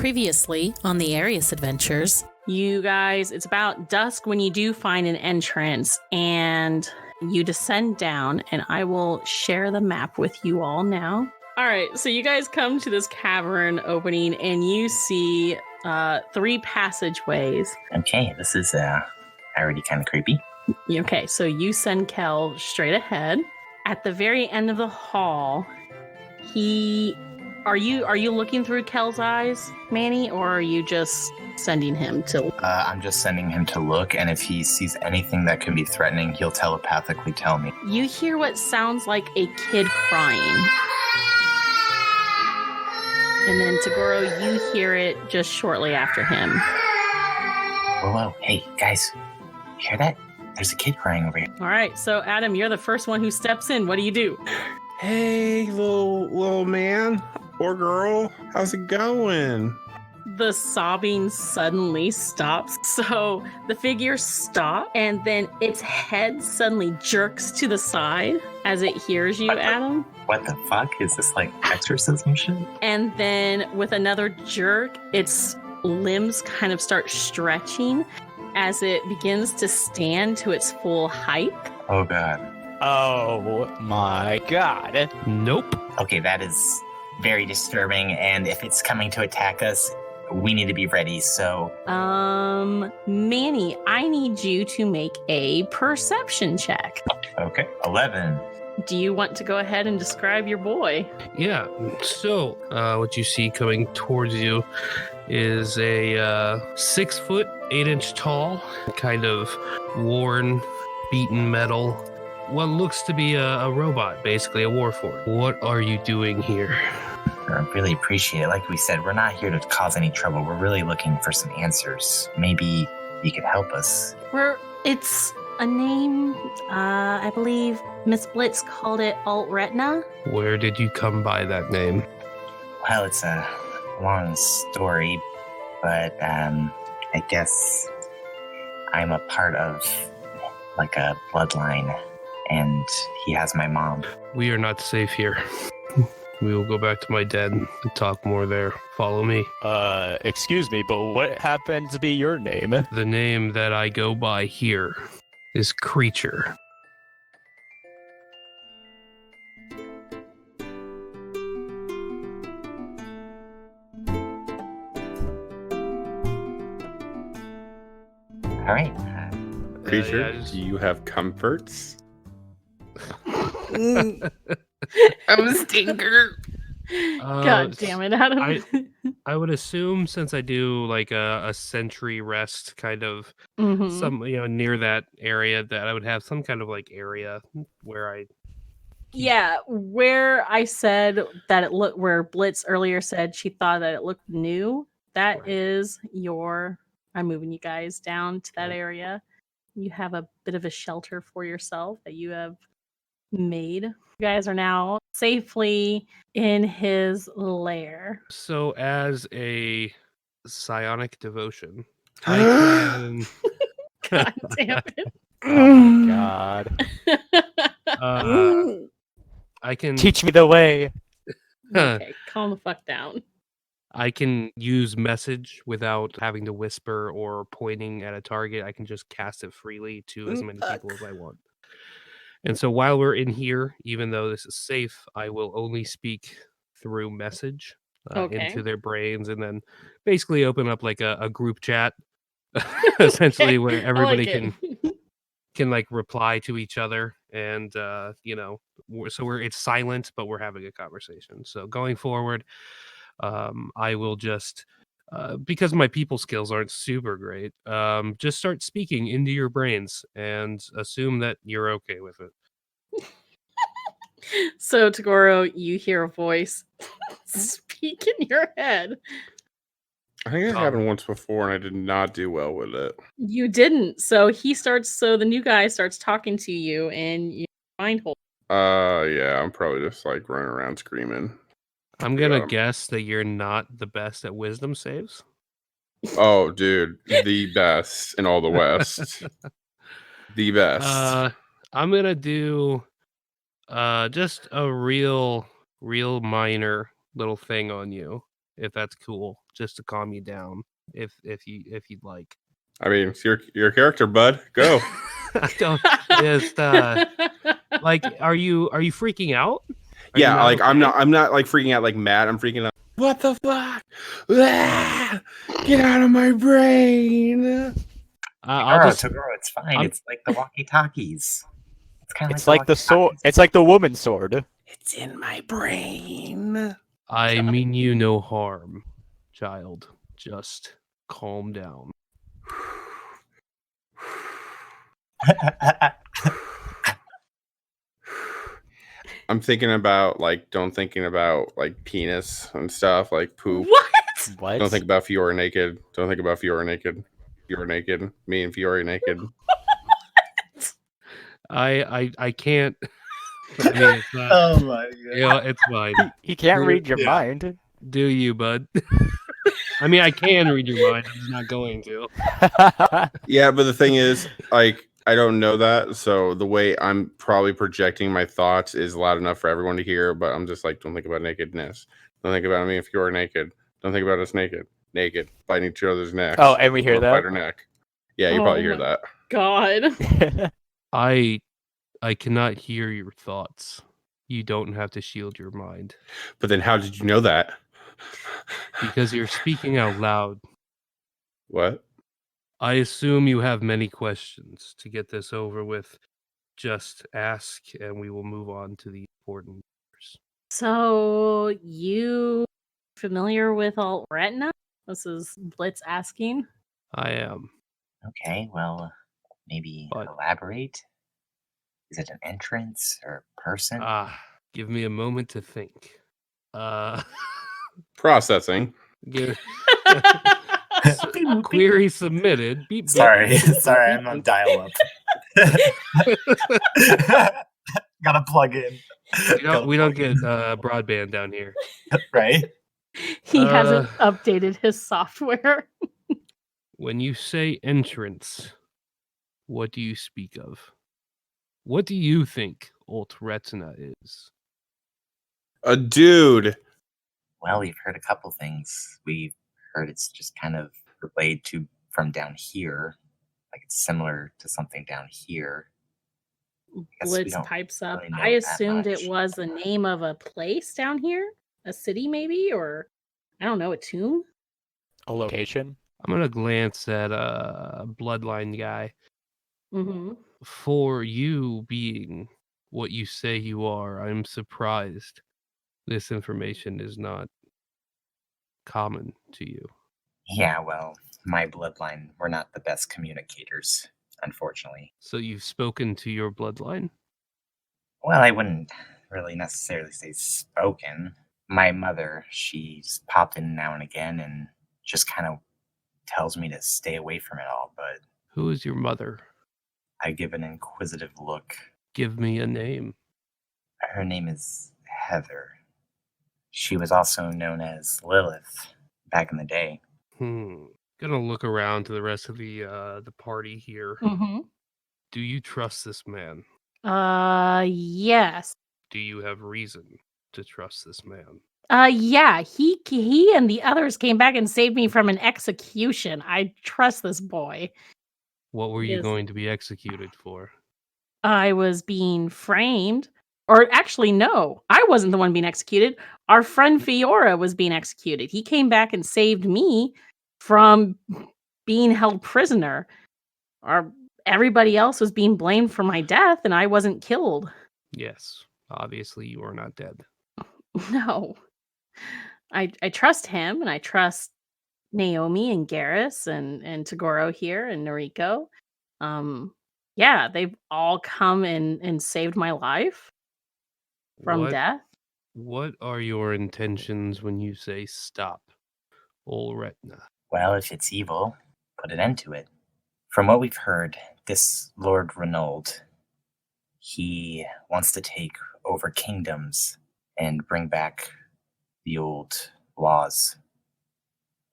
Previously on the Arias adventures. You guys, it's about dusk when you do find an entrance and you descend down, and I will share the map with you all now. All right, so you guys come to this cavern opening and you see 3 passageways. Okay, this is already kind of creepy. Okay, so you send Kel straight ahead. At the very end of the hall, Are you looking through Kel's eyes, Manny, or are you just sending him to... I'm just sending him to look, and if he sees anything that could be threatening, he'll telepathically tell me. You hear what sounds like a kid crying. And then, Tagoro, you hear it just shortly after him. Whoa, hey, guys, you hear that? There's a kid crying over here. All right, so Adam, you're the first one who steps in. What do you do? Hey, little man or girl, how's it going? The sobbing suddenly stops. So the figure stops, and then its head suddenly jerks to the side as it hears you, Adam. What the fuck? Is this like exorcism shit? And then with another jerk, its limbs kind of start stretching as it begins to stand to its full height. Oh, God. Oh, my God. Nope. Okay, that is very disturbing, and if it's coming to attack us, we need to be ready, so... Manny, I need you to make a perception check. Okay, 11. Do you want to go ahead and describe your boy? Yeah, so what you see coming towards you is a 6 foot, 8 inch tall, kind of worn, beaten metal. What looks to be a robot, basically a warforged. What are you doing here? I really appreciate it. Like we said, we're not here to cause any trouble. We're really looking for some answers. Maybe you could help us. It's a name, I believe Miss Blitz called it Ul'Retna. Where did you come by that name? Well, it's a long story, but I guess I'm a part of like a bloodline, and he has my mom. We are not safe here. We will go back to my den and talk more there. Follow me. Excuse me, but what happened to be your name? The name that I go by here is Creature. All right. Creature, yeah, do you have comforts? I'm a stinker. God damn it, Adam. I would assume, since I do like a sentry rest kind of some near that area, that I would have some kind of like area where I... Yeah, where I said that it looked, where Blitz earlier said she thought that it looked new, that Right. is I'm moving you guys down to that area. You have a bit of a shelter for yourself that you have made. You guys are now safely in his lair. So as a psionic devotion, I can... God damn it. Oh, my God. I can... Teach me the way. Okay, calm the fuck down. I can use message without having to whisper or pointing at a target. I can just cast it freely to as many people as I want. And so while we're in here, even though this is safe, I will only speak through message into their brains, and then basically open up like a group chat, essentially, where everybody can like reply to each other, and so it's silent, but we're having a conversation. So going forward, I will just, because my people skills aren't super great, just start speaking into your brains and assume that you're okay with it. So, Tagoro, you hear a voice speak in your head. I think it happened once before, and I did not do well with it. You didn't. So the new guy starts talking to you, and you mind hold. Yeah, I'm probably just like running around screaming. I'm gonna guess that you're not the best at wisdom saves. Oh, dude, the best in all the West. The best. I'm gonna do just a real minor little thing on you, if that's cool, just to calm you down, if you'd like. I mean, it's your character, bud. Go. I don't just like. Are you freaking out? Are you Yeah, not like okay? I'm not like freaking out like mad. I'm freaking out. What the fuck? Ah, get out of my brain. I'll just. Toguro, it's fine. I'm- It's like the walkie-talkies. It's kind of It's like the sword. It's like the woman's sword. It's in my brain. I mean you no harm, child. Just calm down. I'm thinking about thinking about like penis and stuff, like poop. What? What? Don't think about Fiora naked. Don't think about Fiora naked. Fiora naked. Me and Fiora naked. I can't. I mean, it's not. Oh my god. Yeah, it's fine. He can't read your Yeah. mind. Do you, bud? I mean, I can read your mind. I'm just not going to. Yeah, but the thing is, like, I don't know that, so the way I'm probably projecting my thoughts is loud enough for everyone to hear. But I'm just like, don't think about nakedness. Don't think about me if you're naked. Don't think about us naked. Naked, biting each other's necks. Oh, and we hear Don't bite that? her neck. Yeah, you Oh probably hear my- that. God. I cannot hear your thoughts. You don't have to shield your mind But then, how did you know that? because you're speaking out loud. What? I assume you have many questions. To get this over with, just ask and we will move on to the important matters. So you familiar with Ul'Retna? This is Blitz asking. I am. Okay, well, maybe But- elaborate. Is it an entrance or person? Give me a moment to think. Processing. Give, query submitted. Beep, beep. Sorry, sorry, I'm on dial-up. Gotta plug in. We don't get broadband down here. Right? He hasn't Uh, updated his software. When you say entrance, what do you speak of? What do you think Ul'Retna is? A dude. Well, we've heard a couple things. We've heard it's just kind of relayed to from down here. Like it's similar to something down here. guess we Blitz don't pipes up. really know I that assumed much. it was the name of a place down here, a city maybe, or I don't know, a tomb. A location? I'm gonna glance at Bloodline guy. Mm-hmm. For you being what you say you are, I'm surprised this information is not common to you. Yeah, well, my bloodline, we're not the best communicators, unfortunately. So you've spoken to your bloodline? Well, I wouldn't really necessarily say spoken. My mother, she's popped in now and again and just kind of tells me to stay away from it all, but Who is your mother? I give an inquisitive look. Give me a name. Her name is Heather. She was also known as Lilith back in the day. Gonna look around to the rest of the party here. Mm-hmm. Do you trust this man? Yes. Do you have reason to trust this man? Yeah. He and the others came back and saved me from an execution. I trust this boy. What were you Yes. going to be executed for? I was being framed. Or actually, no, I wasn't the one being executed. Our friend Fiora was being executed. He came back and saved me from being held prisoner. Everybody else was being blamed for my death, and I wasn't killed. Yes, obviously you are not dead. No. I trust him, and I trust Naomi and Garrus and Toguro here and Noriko. Yeah, they've all come and saved my life from death. What are your intentions when you say stop, Ul'Retna? Well, if it's evil, put an end to it. From what we've heard, this Lord Renauld, he wants to take over kingdoms and bring back the old laws,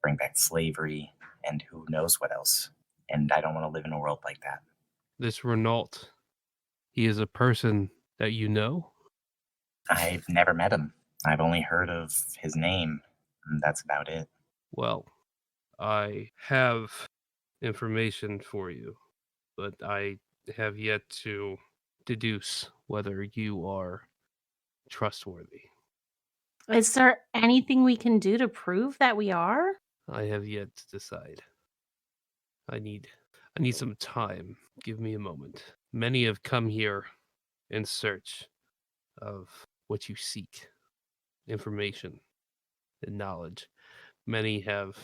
bring back slavery, and who knows what else. And I don't want to live in a world like that. This Renault, he is a person that you know? I've never met him. I've only heard of his name. That's about it. Well, I have information for you, but I have yet to deduce whether you are trustworthy. Is there anything we can do to prove that we are? I have yet to decide. I need some time. Give me a moment. Many have come here in search of what you seek, information and knowledge. Many have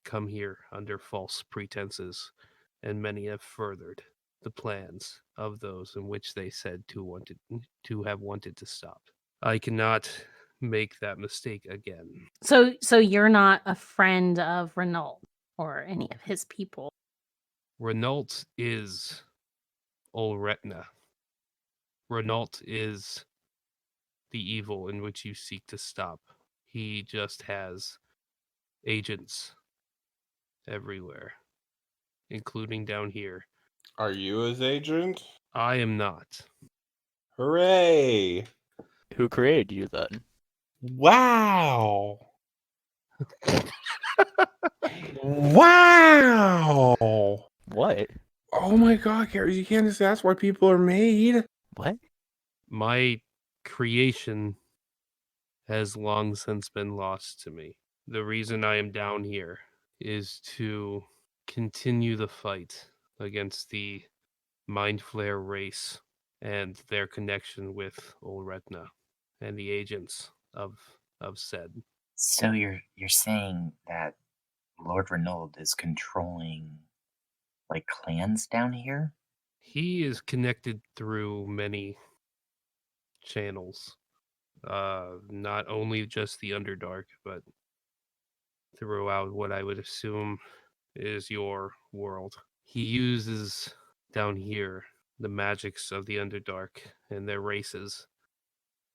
come here under false pretenses, and many have furthered the plans of those in which they said to have wanted to stop. I cannot make that mistake again. So you're not a friend of Renault or any of his people. Renault is Ul'Retna. Renault is the evil in which you seek to stop. He just has agents everywhere, including down here. Are you his agent? I am not. Hooray! Who created you then? Wow! Wow! What? Oh my god, Gary, you can't just ask why people are made. What? My creation has long since been lost to me. The reason I am down here is to continue the fight against the Mind Flare race and their connection with Ul'Retna and the agents of said. So you're saying that Lord Renaud is controlling like clans down here? He is connected through many channels. Not only just the Underdark, but throughout what I would assume is your world. He uses down here the magics of the Underdark and their races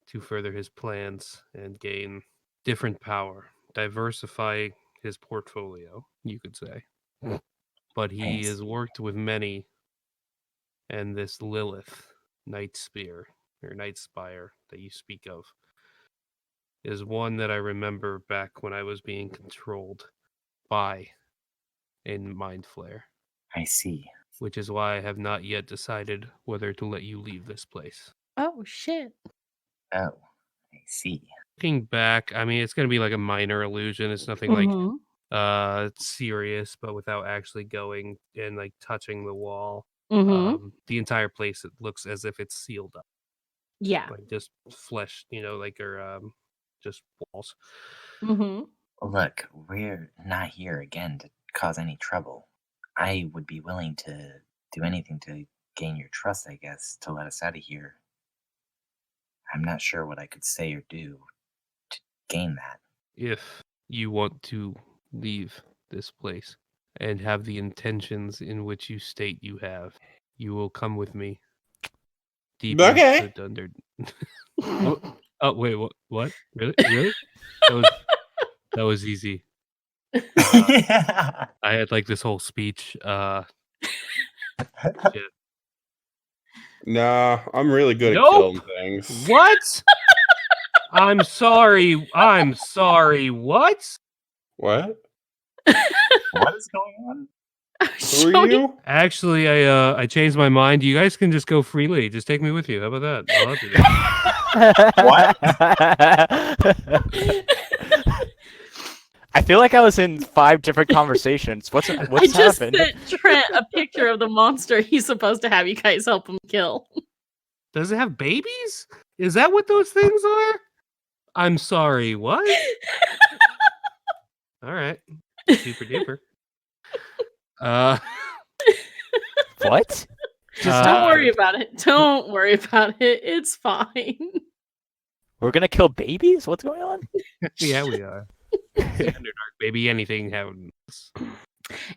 to further his plans and gain different power, diversify his portfolio, you could say. But he Nice. has worked with many, and this Lilith Night Spear or Night Spire that you speak of is one that I remember back when I was being controlled by a Mind Flare. I see. Which is why I have not yet decided whether to let you leave this place. Oh shit. Oh, I see. Looking back, I mean, it's going to be like a minor illusion. It's nothing Mhm. like serious, but without actually going and like touching the wall. Mhm. The entire place, it looks as if it's sealed up, Yeah. like just flesh, like or just walls. Mhm. Look, we're not here again to cause any trouble. I would be willing to do anything to gain your trust, I guess, to let us out of here. I'm not sure what I could say or do to gain that. If you want to leave this place and have the intentions in which you state you have, you will come with me deep Okay. into Oh wait, what? Really? Really? That was easy. I had like this whole speech. Shit. Nah, I'm really good Nope. at killing things. What? I'm sorry. What? What? What is going on? Who are you? Actually, I changed my mind. You guys can just go freely. Just take me with you. How about that? I'll help you. What? I feel like I was in 5 different conversations. What's I just happened? sent Trent a picture of the monster he's supposed to have you guys help him kill. Does it have babies? Is that what those things are? I'm sorry. What? All right. Super duper. What? Just don't worry about it. Don't worry about it. It's fine. We're gonna kill babies? What's going on? Yeah, we are. Underdark, baby. Anything happens.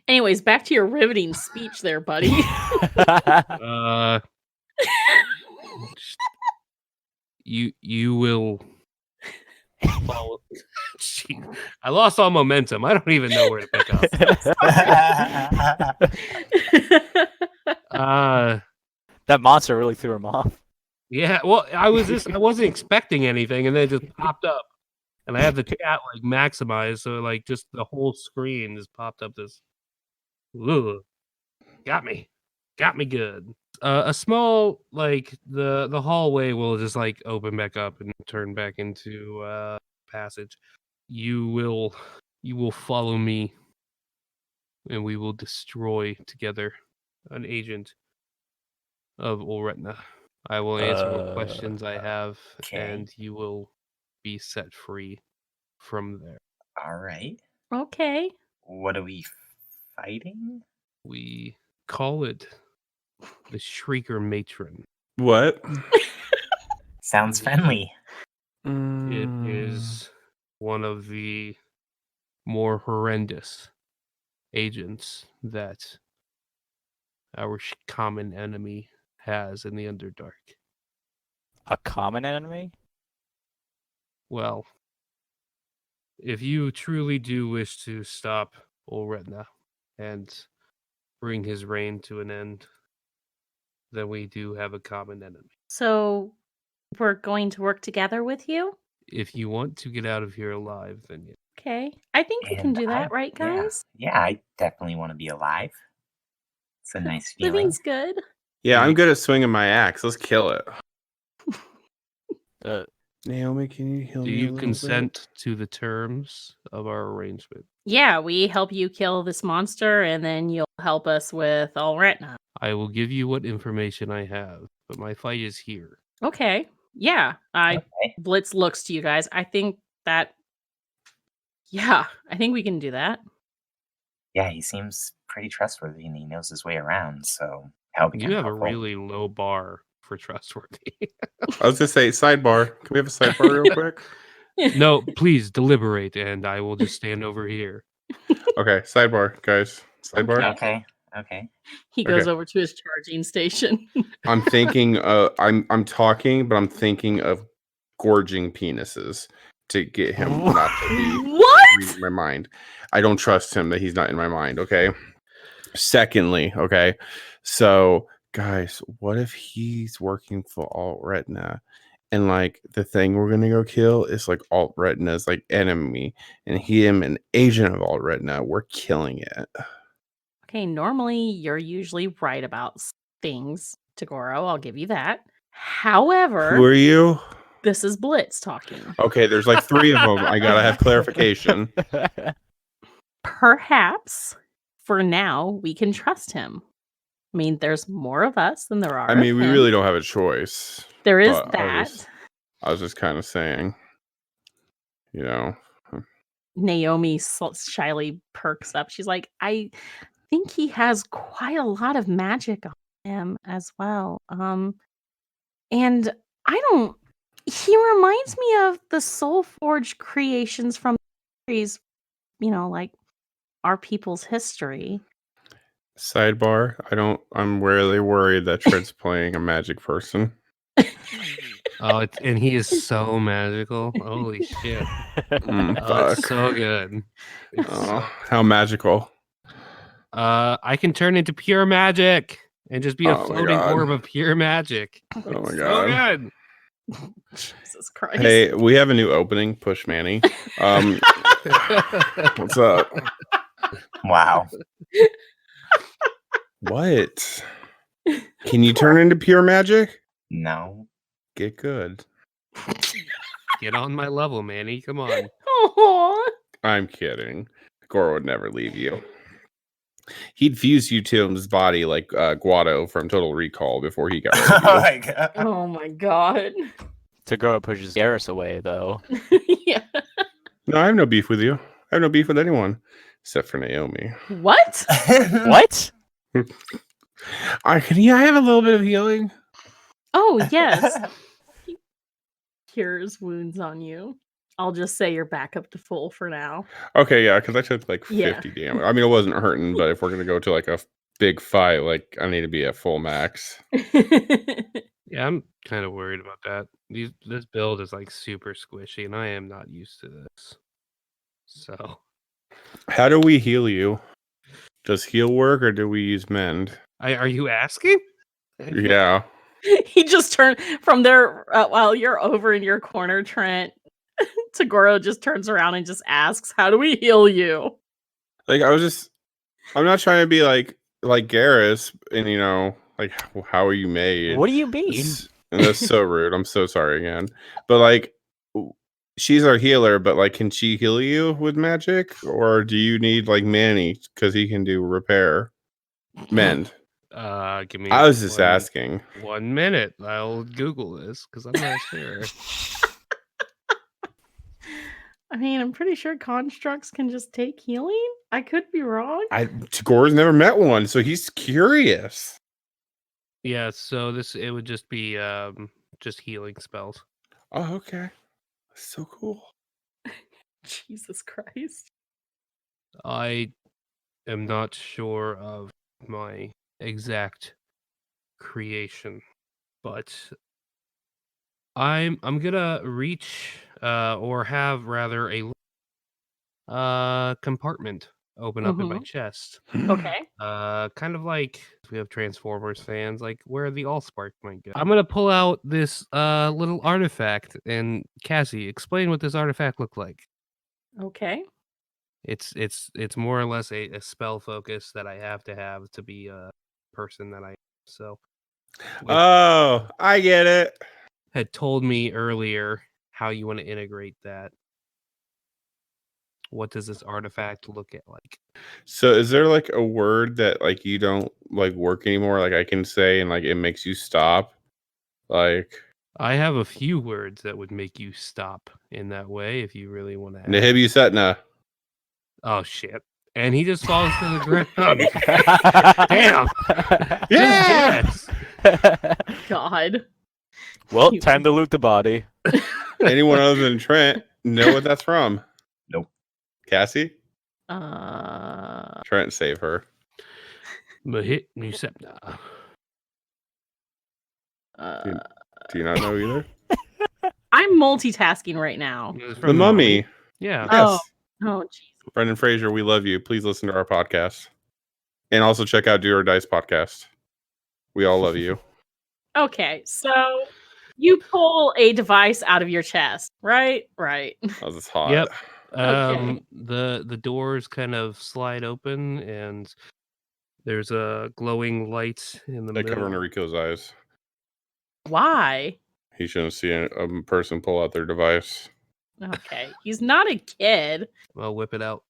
Anyways, back to your riveting speech there, buddy. You will follow. Gee, I lost all momentum. I don't even know where to pick up. That monster really threw him off. Yeah, well, I wasn't expecting anything, and then it just popped up. And I have the chat like maximized, so like just the whole screen just popped up this. Ugh, got me good. A small like the hallway will just like open back up and turn back into passage. You will follow me, and we will destroy together an agent of Ul'Retna. I will answer what questions I have, okay. and you will be set free from there. All right. Okay. What are we fighting? We call it the Shrieker Matron. What? Sounds friendly. It is one of the more horrendous agents that our common enemy has in the Underdark. A common enemy? Well, if you truly do wish to stop Ul'Retna and bring his reign to an end, then we do have a common enemy. So we're going to work together with you? If you want to get out of here alive, then yes. Okay. I think we can do that, right, guys? Yeah, I definitely want to be alive. It's a nice feeling. Living's good. Yeah, I'm good at swinging my axe. Let's kill it. Naomi, can you heal Do me? you consent to the terms of our arrangement? Yeah, we help you kill this monster, and then you'll help us with Ul'Retna. I will give you what information I have, but my fight is here. Okay. Yeah. Blitz looks to you guys. I think that. Yeah, I think we can do that. Yeah, he seems pretty trustworthy and he knows his way around, so how we You have a really low bar for trustworthy. I was gonna say sidebar. Can we have a sidebar real quick? No, please deliberate, and I will just stand over here. Okay, sidebar, guys. Sidebar. Okay. He goes Okay. over to his charging station. I'm thinking. I'm talking, but I'm thinking of gorging penises to get him not to be What? in my mind. I don't trust him that he's not in my mind. Okay. Secondly, okay. So, guys, what if he's working for Ul'Retna, and like the thing we're gonna go kill is like Ul'Retna's like enemy, and him an agent of Ul'Retna. We're killing it. Okay, normally you're usually right about things, Tagoro. I'll give you that. However, Who are you? this is Blitz talking. Okay, there's like 3 of them. I gotta have clarification. Perhaps for now we can trust him. I mean, there's more of us than there are. I mean, of we him. really don't have a choice. There is but that. I was just kind of saying, you know. Naomi shyly perks up. She's like, I think he has quite a lot of magic on him as well. And I don't. He reminds me of the Soul Forge creations from series, like our people's history. Sidebar, I'm really worried that Trent's playing a magic person. Oh, and he is so magical. Holy shit. Fuck. It's so good. How magical. I can turn into pure magic and just be a floating orb of pure magic. Oh my So god. good. Jesus Christ. Hey, we have a new opening, Push Manny. What's up? Wow. What? Can you turn into pure magic? No. Get good. Get on my level, Manny. Come on. Aww. I'm kidding. Goro would never leave you. He'd fuse you to his body like Guado from Total Recall before he got rid of you. Oh my god. Oh my god. Tagoro pushes Arias away, though. Yeah. No, I have no beef with you. I have no beef with anyone except for Naomi. What? What? I have a little bit of healing. Oh, yes. He cures wounds on you. I'll just say you're back up to full for now. Okay, yeah, because I took like 50 Yeah. damage. I mean, it wasn't hurting, but if we're gonna go to like a big fight, like I need to be at full max. Yeah, I'm kind of worried about that. This build is like super squishy, and I am not used to this. So, How do we heal you? Does heal work, or do we use mend? are you asking? Yeah. He just turned from there while you're over in your corner, Trent. Tagoro just turns around and just asks, "How do we heal you?" Like I'm not trying to be like Garrus, and like how are you made? What do you mean? And that's so rude. I'm so sorry again. But like, she's our healer, but like, can she heal you with magic, or do you need like Manny because he can do repair, mend? Give me. I was just asking. 1 minute. I'll Google this because I'm not sure. I mean, I'm pretty sure constructs can just take healing. I could be wrong. Gore's never met one, so he's curious. Yeah, so it would just be just healing spells. Oh, okay. So cool. Jesus Christ. I am not sure of my exact creation, but I'm gonna reach or have rather a compartment open up in my chest. Okay. Kind of like we have Transformers fans, like where the Allspark might go. I'm gonna pull out this little artifact, and Cassie, explain what this artifact looked like. Okay. It's more or less a spell focus that I have to be a person that I am. So Oh, I get it. had told me earlier how you want to integrate that. What does this artifact look at like? So is there like a word that like you don't like work anymore? Like I can say and like it makes you stop? Like I have a few words that would make you stop in that way if you really want to. Nehibusetna. Oh shit! And he just falls to the ground. Damn! Yeah! Yes! God. Well, time to loot the body. Anyone other than Trent know what that's from? Nope. Cassie? Uh, Trent, save her. Mahit Nusepna. Do you not know either? I'm multitasking right now. The Mummy. Yeah. Yes. Oh, jeez. Brendan Fraser, we love you. Please listen to our podcast. And also check out Do or Dice podcast. We all love you. Okay, so you pull a device out of your chest, right? Right. That was hot. Yep. Okay. The doors kind of slide open, and there's a glowing light in the They cover middle. Noriko's eyes. Why? He shouldn't see a person pull out their device. Okay, he's not a kid. I'll whip it out.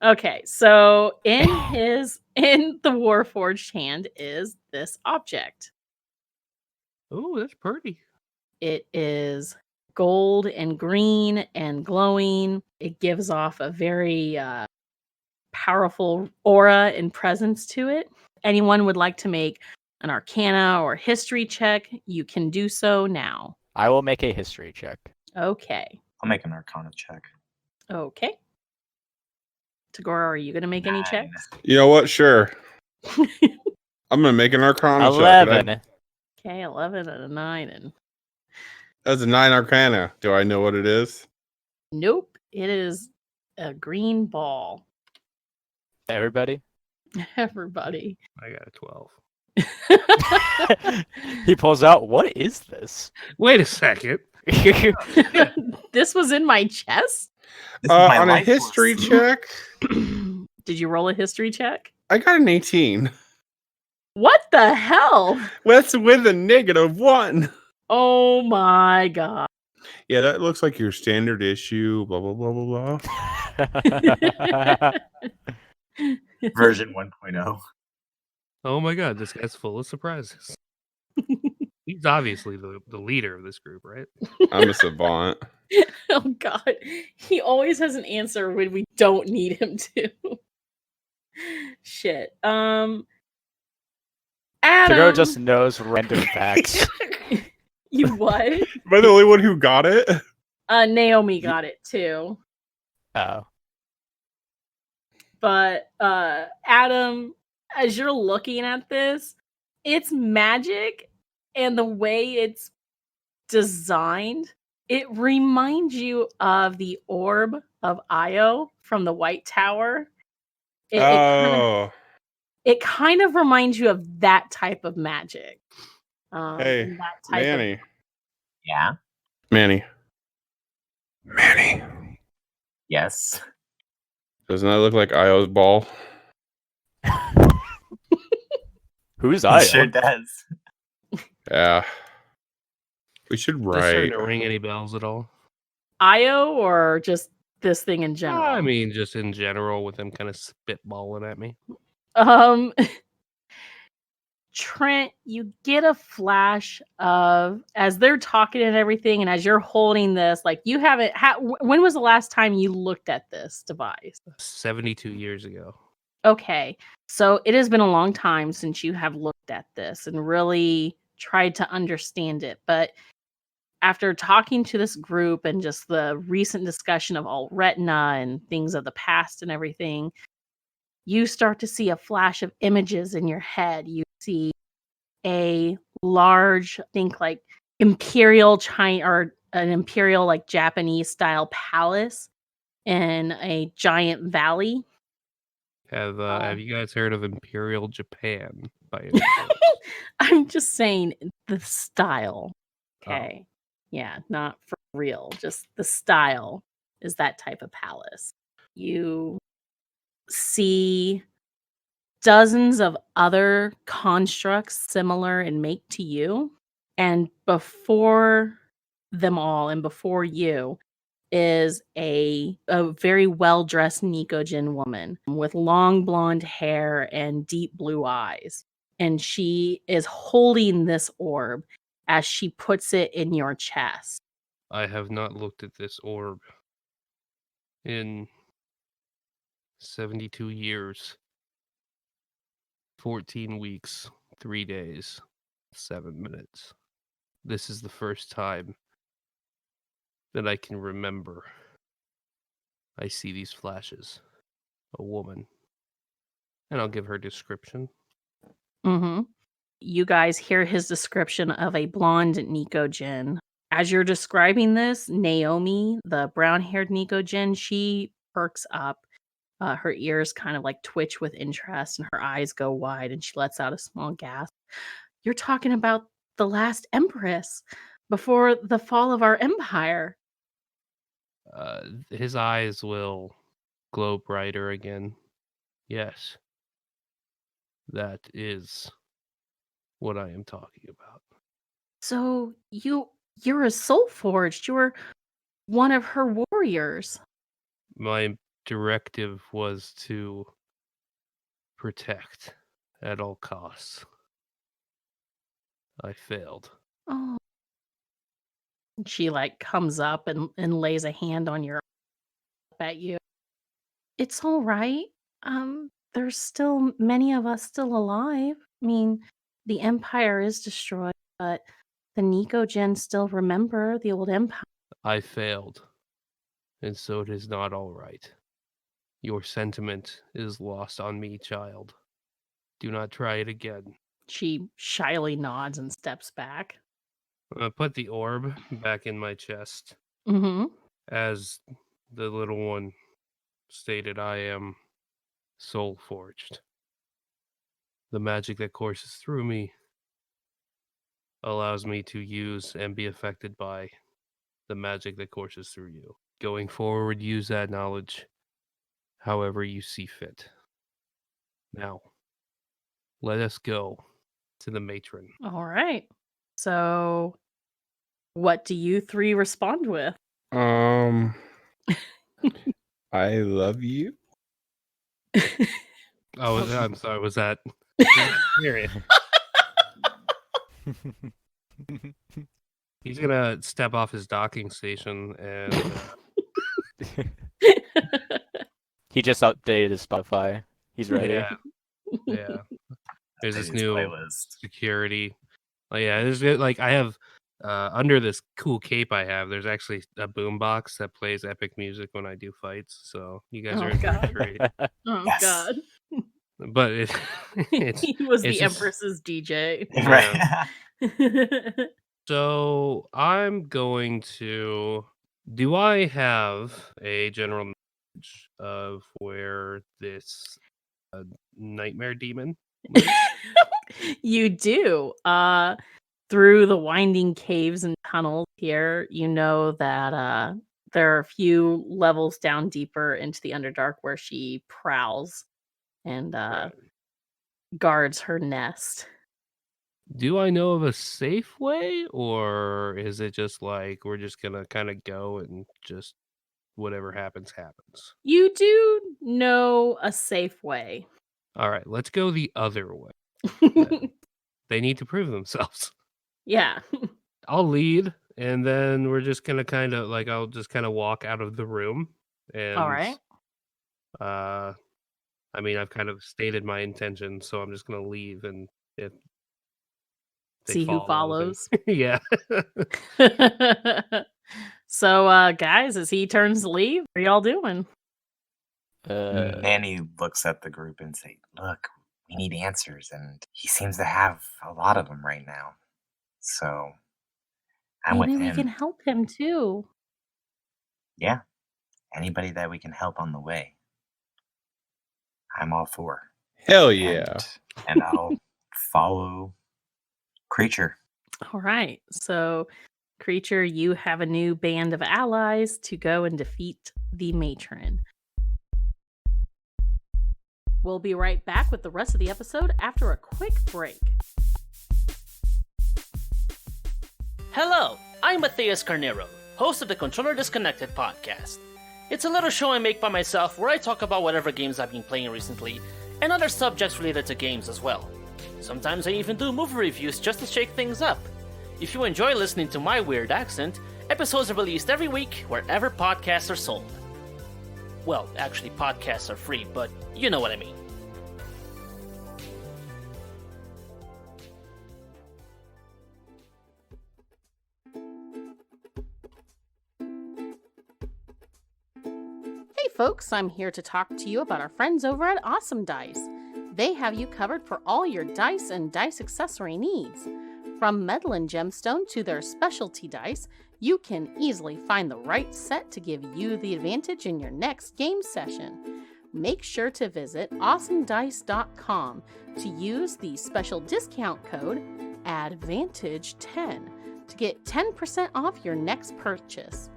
Okay, so in the Warforged hand is this object. Oh, that's pretty. It is gold and green and glowing. It gives off a very powerful aura and presence to it. Anyone would like to make an Arcana or History check, you can do so now. I will make a history check. Okay. I'll make an Arcana check. Okay. Tagora, are you going to make any 9. checks? You know what? Sure. I'm going to make an Arcana check. 11. Okay, 11 and a 9. And That's a 9 Arcana. Do I know what it is? nope, it is a green ball. Everybody? Everybody. I got a 12. He pulls out, what is this? Wait a second. This was in my chest? This is my On a life history force. check, Did you roll a history check? I got an 18. What the hell? That's with a -1. Oh my god. Yeah, that looks like your standard issue, blah, blah, blah, blah, blah. Version 1.0. Oh my god, this guy's full of surprises. He's obviously the leader of this group, right? I'm a savant. Oh god. He always has an answer when we don't need him to. Shit. Adam. Tagoro just knows random facts. You what? Am I the only one who got it? Naomi got it too. Oh. But Adam, as you're looking at this, it's magic, and the way it's designed, it reminds you of the orb of Io from the White Tower. It kind of reminds you of that type of magic. Hey, that type Manny. Yeah. Manny. Manny. Yes. Doesn't that look like Io's ball? Who's It I? sure does. Yeah. We should Is this starting write. to ring any bells at all? Io or just this thing in general? I mean, just in general, with them kind of spitballing at me. Um, Trent, you get a flash of as they're talking and everything, and as you're holding this, like you haven't. When was the last time you looked at this device? 72 years ago. Okay, so it has been a long time since you have looked at this and really tried to understand it. But after talking to this group and just the recent discussion of Ul'Retna and things of the past and everything, you start to see a flash of images in your head. You see a large, I think like imperial China or an imperial like Japanese style palace in a giant valley. Have you guys heard of Imperial Japan by any chance? I'm just saying the style. Oh. Okay. Yeah, not for real. Just the style is that type of palace. You see dozens of other constructs similar in make to you. And before them all and before you is a very well-dressed Nikojin woman with long blonde hair and deep blue eyes. And she is holding this orb as she puts it in your chest. I have not looked at this orb in 72 years, 14 weeks, 3 days, 7 minutes. This is the first time that I can remember I see these flashes. A woman. And I'll give her description. Mm-hmm. You guys hear his description of a blonde Nikojin. As you're describing this, Naomi, the brown-haired Nikojin, she perks up. Her ears kind of like twitch with interest and her eyes go wide and she lets out a small gasp. You're talking about the last empress before the fall of our empire. His eyes will glow brighter again. Yes. That is what I am talking about. So you're a soul forged. You're one of her warriors. My directive was to protect at all costs. I failed. Oh. She like comes up and lays a hand on your at you. It's all right. There's still many of us still alive. I mean, the empire is destroyed, but the Nikojin still remember the old empire. I failed. And so it is not all right. Your sentiment is lost on me, child. Do not try it again. She shyly nods and steps back. I put the orb back in my chest. Mm-hmm. As the little one stated, I am soul forged. The magic that courses through me allows me to use and be affected by the magic that courses through you. Going forward, use that knowledge however you see fit. Now, let us go to the matron. All right. So, what do you three respond with? I love you. Oh, I'm sorry. Was that? Period. He's gonna step off his docking station and He just updated his Spotify. He's ready. yeah. There's this His new playlist. security. Oh, yeah, there's like I have under this cool cape I have. There's actually a boombox that plays epic music when I do fights. So you guys Oh, are in for a God. treat. Oh Yes. God. But it's He was the it's just- Empress's DJ. Right. So I'm going to. Do I have a general knowledge of where this nightmare demon lives? You do. Through the winding caves and tunnels here, you know that There are a few levels down deeper into the Underdark where she prowls and Right. guards her nest. Do I know of a safe way, or is it just like we're just gonna kind of go and just whatever happens, happens? You do know a safe way. All right, let's go the other way. Then. They need to prove themselves. Yeah. I'll lead, and then we're just gonna kind of like I'll just kind of walk out of the room, and All right. I mean I've kind of stated my intention, so I'm just gonna leave, and if they See who follow, then- follows. yeah. So, guys, as he turns to leave, what are y'all doing? Manny looks at the group and say, "Look, we need answers, and he seems to have a lot of them right now. So I'm Maybe with we him. can help him too. Yeah, anybody that we can help on the way, I'm all for. Hell yeah. And I'll follow Creature. All right. So, Creature, you have a new band of allies to go and defeat the matron. We'll be right back with the rest of the episode after a quick break. Hello, I'm Matthias Carnero, host of the Controller Disconnected podcast. It's a little show I make by myself where I talk about whatever games I've been playing recently and other subjects related to games as well. Sometimes I even do movie reviews just to shake things up. If you enjoy listening to my weird accent, episodes are released every week wherever podcasts are sold. Well, actually, podcasts are free, but you know what I mean. Hey folks, I'm here to talk to you about our friends over at Awesome Dice. They have you covered for all your dice and dice accessory needs. From metal and gemstone to their specialty dice, you can easily find the right set to give you the advantage in your next game session. Make sure to visit awesomedice.com to use the special discount code ADVANTAGE10 to get 10% off your next purchase.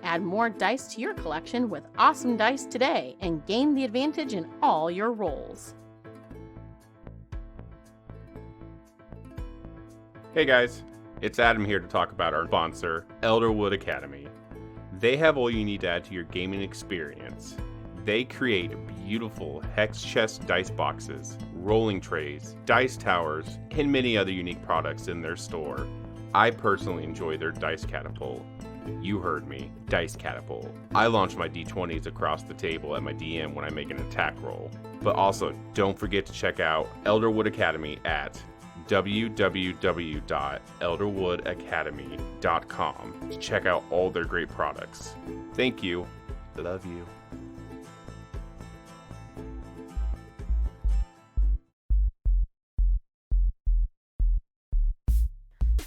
Add more dice to your collection with Awesome Dice today and gain the advantage in all your rolls. Hey guys, it's Adam here to talk about our sponsor, Elderwood Academy. They have all you need to add to your gaming experience. They create beautiful hex chest dice boxes, rolling trays, dice towers, and many other unique products in their store. I personally enjoy their dice catapult. You heard me, dice catapult. I launch my d20s across the table at my DM when I make an attack roll. But also, don't forget to check out Elderwood Academy at www.elderwoodacademy.com to check out all their great products. Thank you. Love you.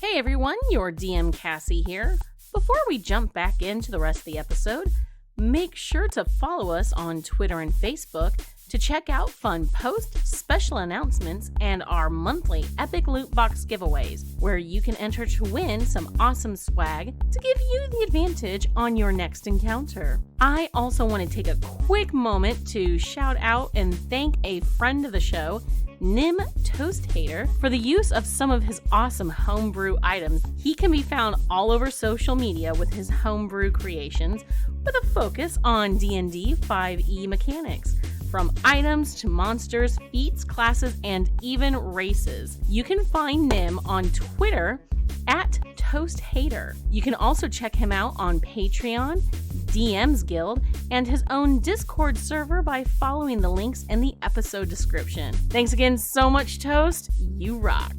Hey everyone, your DM Cassie here. Before we jump back into the rest of the episode, make sure to follow us on Twitter and Facebook to check out fun posts, special announcements, and our monthly Epic Loot Box giveaways, where you can enter to win some awesome swag to give you the advantage on your next encounter. I also want to take a quick moment to shout out and thank a friend of the show, Nim Toast Hater, for the use of some of his awesome homebrew items. He can be found all over social media with his homebrew creations, with a focus on D&D 5e mechanics. From items to monsters, feats, classes, and even races. You can find Nim on Twitter at Toast Hater. You can also check him out on Patreon, DM's Guild, and his own Discord server by following the links in the episode description. Thanks again so much, Toast. You rock.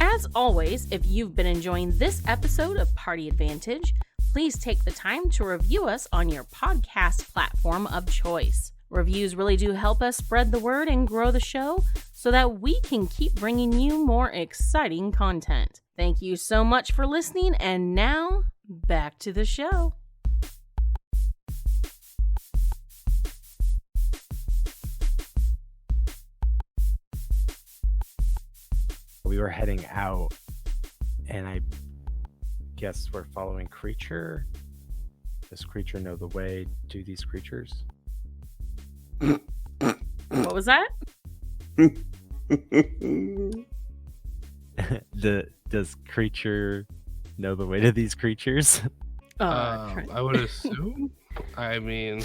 As always, if you've been enjoying this episode of Party Advantage, please take the time to review us on your podcast platform of choice. Reviews really do help us spread the word and grow the show so that we can keep bringing you more exciting content. Thank you so much for listening, and now, back to the show. We were heading out, and I guess we're following Creature. Does creature know the way to these creatures? What was that? Does creature know the way to these creatures? Trent. I would assume. I mean,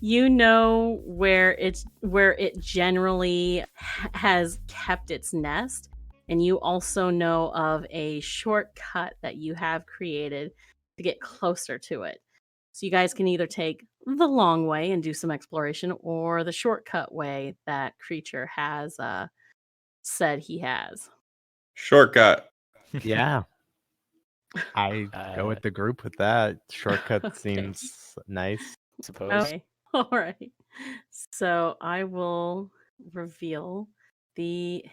You know where it generally has kept its nest, and you also know of a shortcut that you have created to get closer to it. So you guys can either take the long way and do some exploration, or the shortcut way that creature has said he has. Shortcut. Yeah. I go Uh, with the group with that. Shortcut seems nice. suppose. Okay. All right. So I will reveal the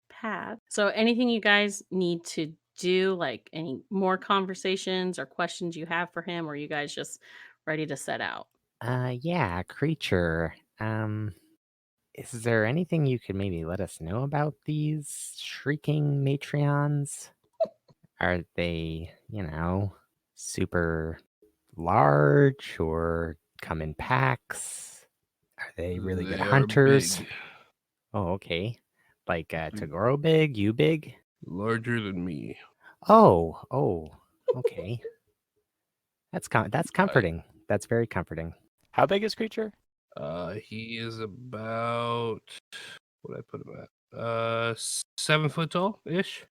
path. So anything you guys need to do, like any more conversations or questions you have for him, or are you guys just ready to set out? Yeah, creature. Is there anything you could maybe let us know about these shrieking matrions? Are they, super large or come in packs? Are they really good they are hunters? big, Oh, okay. Like to grow big, you big? larger than me. Oh, okay. That's comforting. That's very comforting. How big is creature? He is about what I put him at? 7 foot tall ish.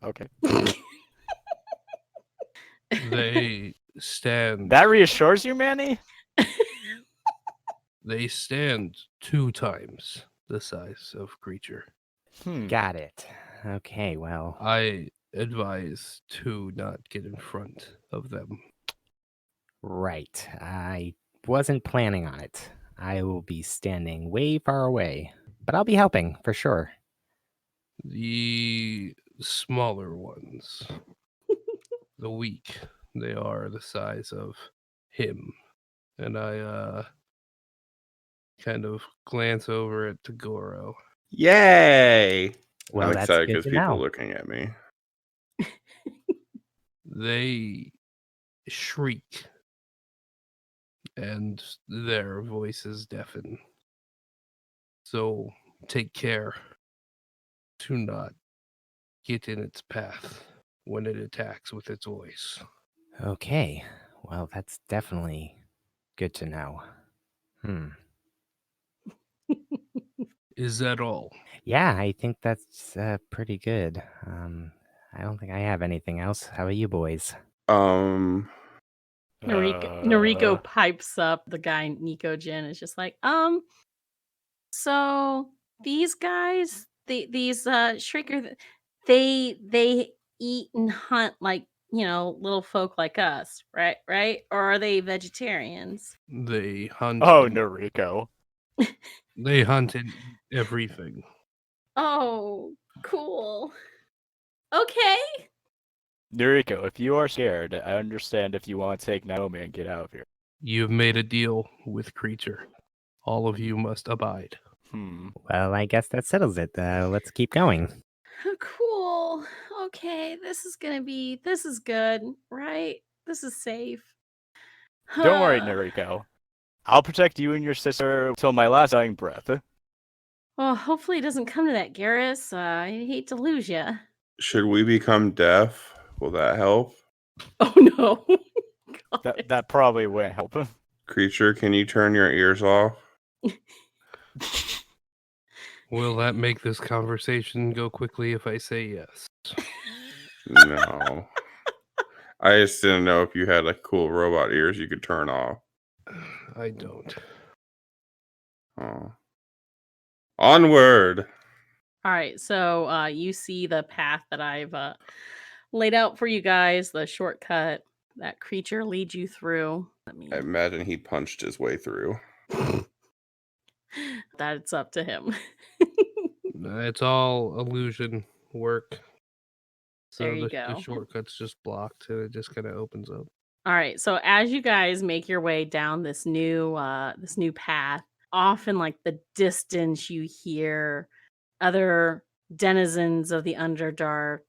Okay. They stand. That reassures you, Manny? They stand 2 times the size of creature. Got it. Okay, well, I advise to not get in front of them. right. I wasn't planning on it. I will be standing way far away, but I'll be helping for sure. The smaller ones, the weak, they are the size of him. And I kind of glance over at Tagoro. Yay! Well, I'm that's excited good because to people know. are looking at me. They shriek, and their voices deafen. So take care to not get in its path when it attacks with its voice. Okay, well, that's definitely good to know. Is that all? Yeah, I think that's pretty good. I don't think I have anything else. How about you boys? Noriko pipes up. The guy Nico Jin is just like, so these guys, these Shrieker, they eat and hunt like little folk like us, right? Right? Or are they vegetarians? They hunt. Oh, Noriko. They hunt and eat everything. Oh, cool. Okay. Noriko, if you are scared, I understand if you want to take Naomi and get out of here. You've made a deal with creature. All of you must abide. Well, I guess that settles it. Let's keep going. Cool. Okay, this is good, right? This is safe. Don't worry, Noriko. I'll protect you and your sister till my last dying breath. Well, hopefully it doesn't come to that, Garrus. I hate to lose you. Should we become deaf? Will that help? Oh no. That probably wouldn't help. Creature, can you turn your ears off? Will that make this conversation go quickly if I say yes? No. I just didn't know if you had like cool robot ears you could turn off. I don't. Oh. Onward. All right, so you see the path that I've laid out for you guys, the shortcut that creature leads you through. I imagine he punched his way through. That's up to him. It's all illusion work. So There you the go. shortcut's just blocked and it just kind of opens up. All right, so as you guys make your way down this new path, off in like the distance you hear other denizens of the Underdark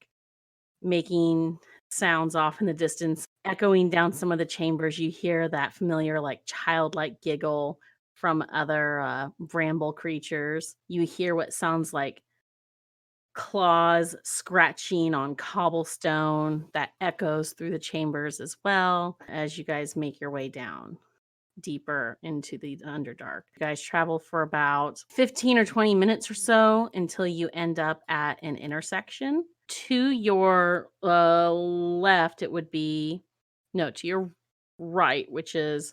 making sounds off in the distance, echoing down some of the chambers. You hear that familiar, like childlike giggle from other bramble creatures. You hear what sounds like claws scratching on cobblestone that echoes through the chambers as well as you guys make your way down deeper into the Underdark. You guys travel for about 15 or 20 minutes or so until you end up at an intersection. To your left, it would be, no, to your right, which is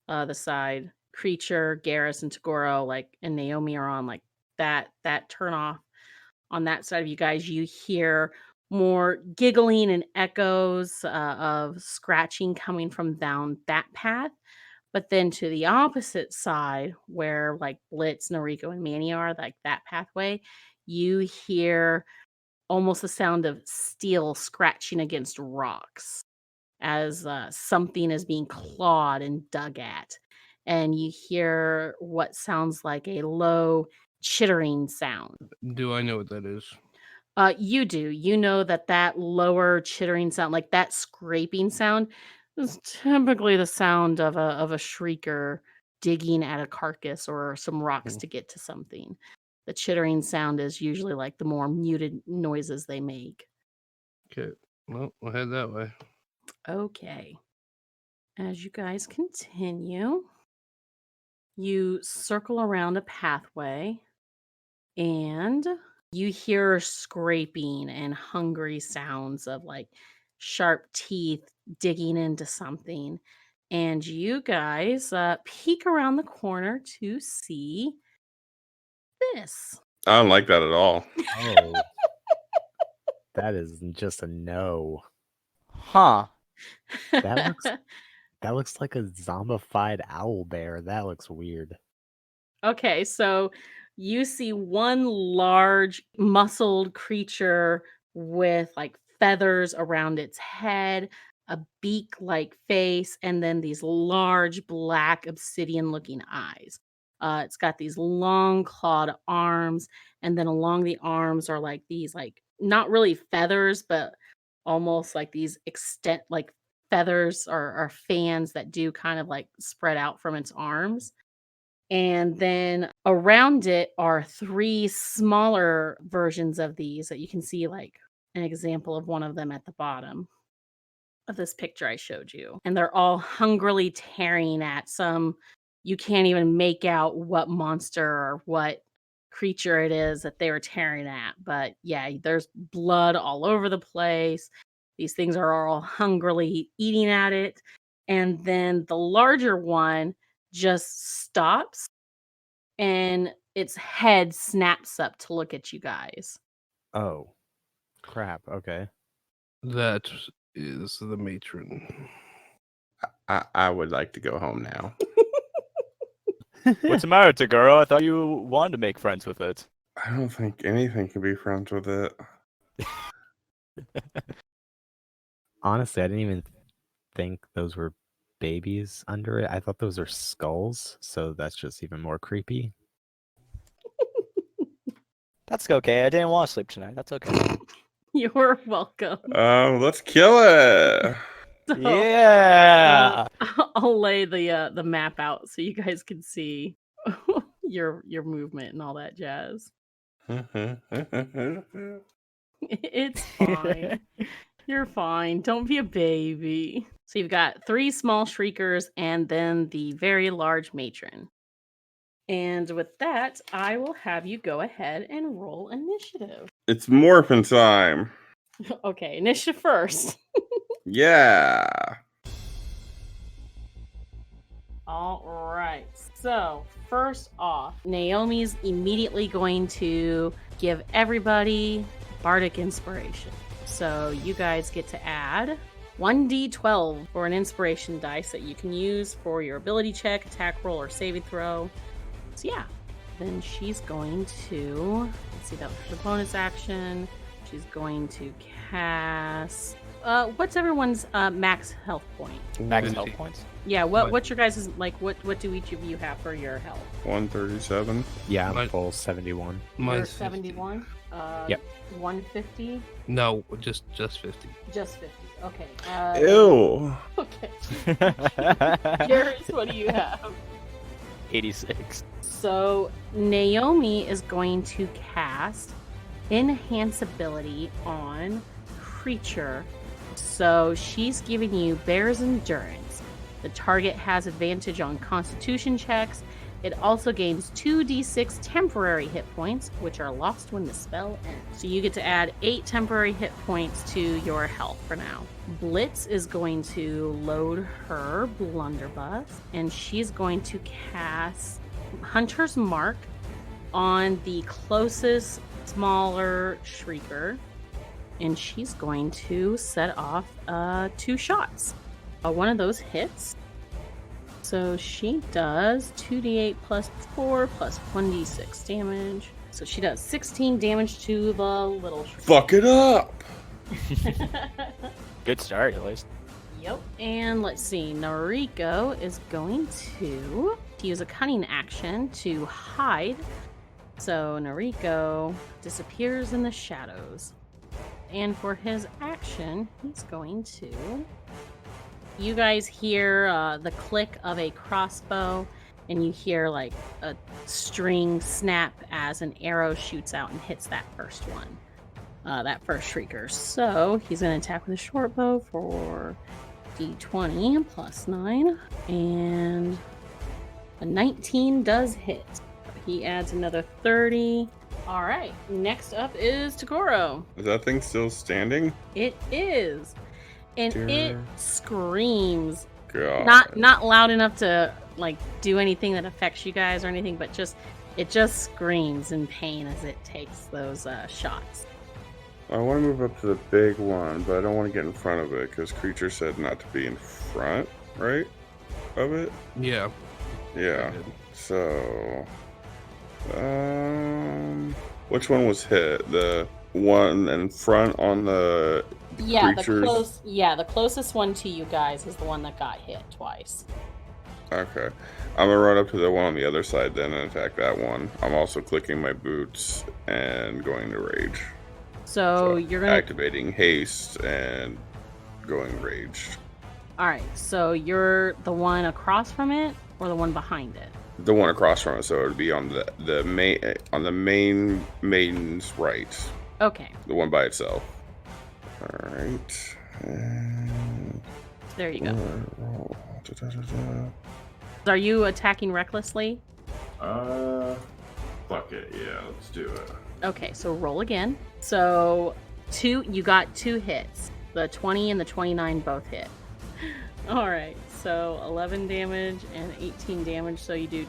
the side Creature, Garrus, and Tagoro, like, and Naomi are on, like, that turn off. On that side of you guys, you hear more giggling and echoes of scratching coming from down that path. But then to the opposite side, where like Blitz, Noriko, and Manny are, like that pathway, you hear almost the sound of steel scratching against rocks as something is being clawed and dug at. And you hear what sounds like a low chittering sound. Do I know what that is? You do. You know that lower chittering sound, like that scraping sound, is typically the sound of a shrieker digging at a carcass or some rocks to get to something. The chittering sound is usually like the more muted noises they make. Okay. Well, we'll head that way. Okay. As you guys continue, you circle around a pathway and you hear scraping and hungry sounds of like sharp teeth digging into something. And you guys peek around the corner to see this. I don't like that at all. Oh, that is just a no. Huh. That looks like a zombified owl bear. That looks weird. Okay, so you see one large muscled creature with like feathers around its head, a beak like face, and then these large black obsidian looking eyes. It's got these long clawed arms, and then along the arms are like these, like not really feathers, but almost like these extent like feathers or fans that do kind of like spread out from its arms. And then around it are 3 smaller versions of these that you can see, like an example of one of them at the bottom of this picture I showed you. And they're all hungrily tearing at some, you can't even make out what monster or what creature it is that they were tearing at. But yeah, there's blood all over the place. These things are all hungrily eating at it. And then the larger one just stops and its head snaps up to look at you guys. Oh, crap. Okay. That is the matron. I would like to go home now. What's the matter, Tagoro? I thought you wanted to make friends with it. I don't think anything can be friends with it. Honestly, I didn't even think those were babies under it. I thought those are skulls, so that's just even more creepy. That's okay. I didn't want to sleep tonight. That's okay. You're welcome. Let's kill it. So, Yeah. I'll lay the map out so you guys can see your movement and all that jazz. It's fine. You're fine. Don't be a baby. So you've got 3 small shriekers and then the very large matron. And with that, I will have you go ahead and roll initiative. It's morphin' time. Okay, initiative first. Yeah. All right. So, first off, Naomi's immediately going to give everybody bardic inspiration. So, you guys get to add 1d12 for an inspiration dice that you can use for your ability check, attack roll, or saving throw. So, yeah. Then she's going to, let's see, that was her bonus action. She's going to cast. What's everyone's max health point? Max health points. Yeah, what's your guys' like? What do each of you have for your health? 137. Yeah, I'm Mine- full 71. You're Mine's 71. Yep. 150. No, just 50. Just 50. Okay. Ew. Okay. Darius, what do you have? 86. So Naomi is going to cast Enhance ability on Creature. So she's giving you Bear's Endurance. The target has advantage on Constitution checks. It also gains 2d6 temporary hit points, which are lost when the spell ends. So you get to add 8 temporary hit points to your health for now. Blitz is going to load her blunderbuss, and she's going to cast Hunter's Mark on the closest smaller Shrieker, and she's going to set off 2 shots. One of those hits. So she does 2d8 plus 4 plus 1d6 damage. So she does 16 damage to the little Shrieker. Fuck it up. Good start, at least. Yep. And let's see. Noriko is going to use a cunning action to hide. So Noriko disappears in the shadows. And for his action, he's going to... You guys hear the click of a crossbow, and you hear like a string snap as an arrow shoots out and hits that first one. That first Shrieker. So he's going to attack with a short bow for d20 plus 9. And a 19 does hit. He adds another 30. All right. Next up is Tagoro. Is that thing still standing? It is. And it screams. God. Not loud enough to like do anything that affects you guys or anything, but it just screams in pain as it takes those shots. I want to move up to the big one, but I don't want to get in front of it because Creature said not to be in front, right? Of it? Yeah. Yeah. So, which one was hit? The one in front on the creatures? The closest one to you guys is the one that got hit twice. Okay. I'm gonna run up to the one on the other side then and attack that one. I'm also clicking my boots and going to rage. So you're gonna activating haste and going raged. Alright, so you're the one across from it or the one behind it? The one across from it, so it would be on the main maiden's right. Okay. The one by itself. Alright. And there you go. Are you attacking recklessly? Fuck it, yeah, let's do it. Okay, so roll again. So you got 2 hits. The 20 and the 29 both hit. Alright, so 11 damage and 18 damage, so you do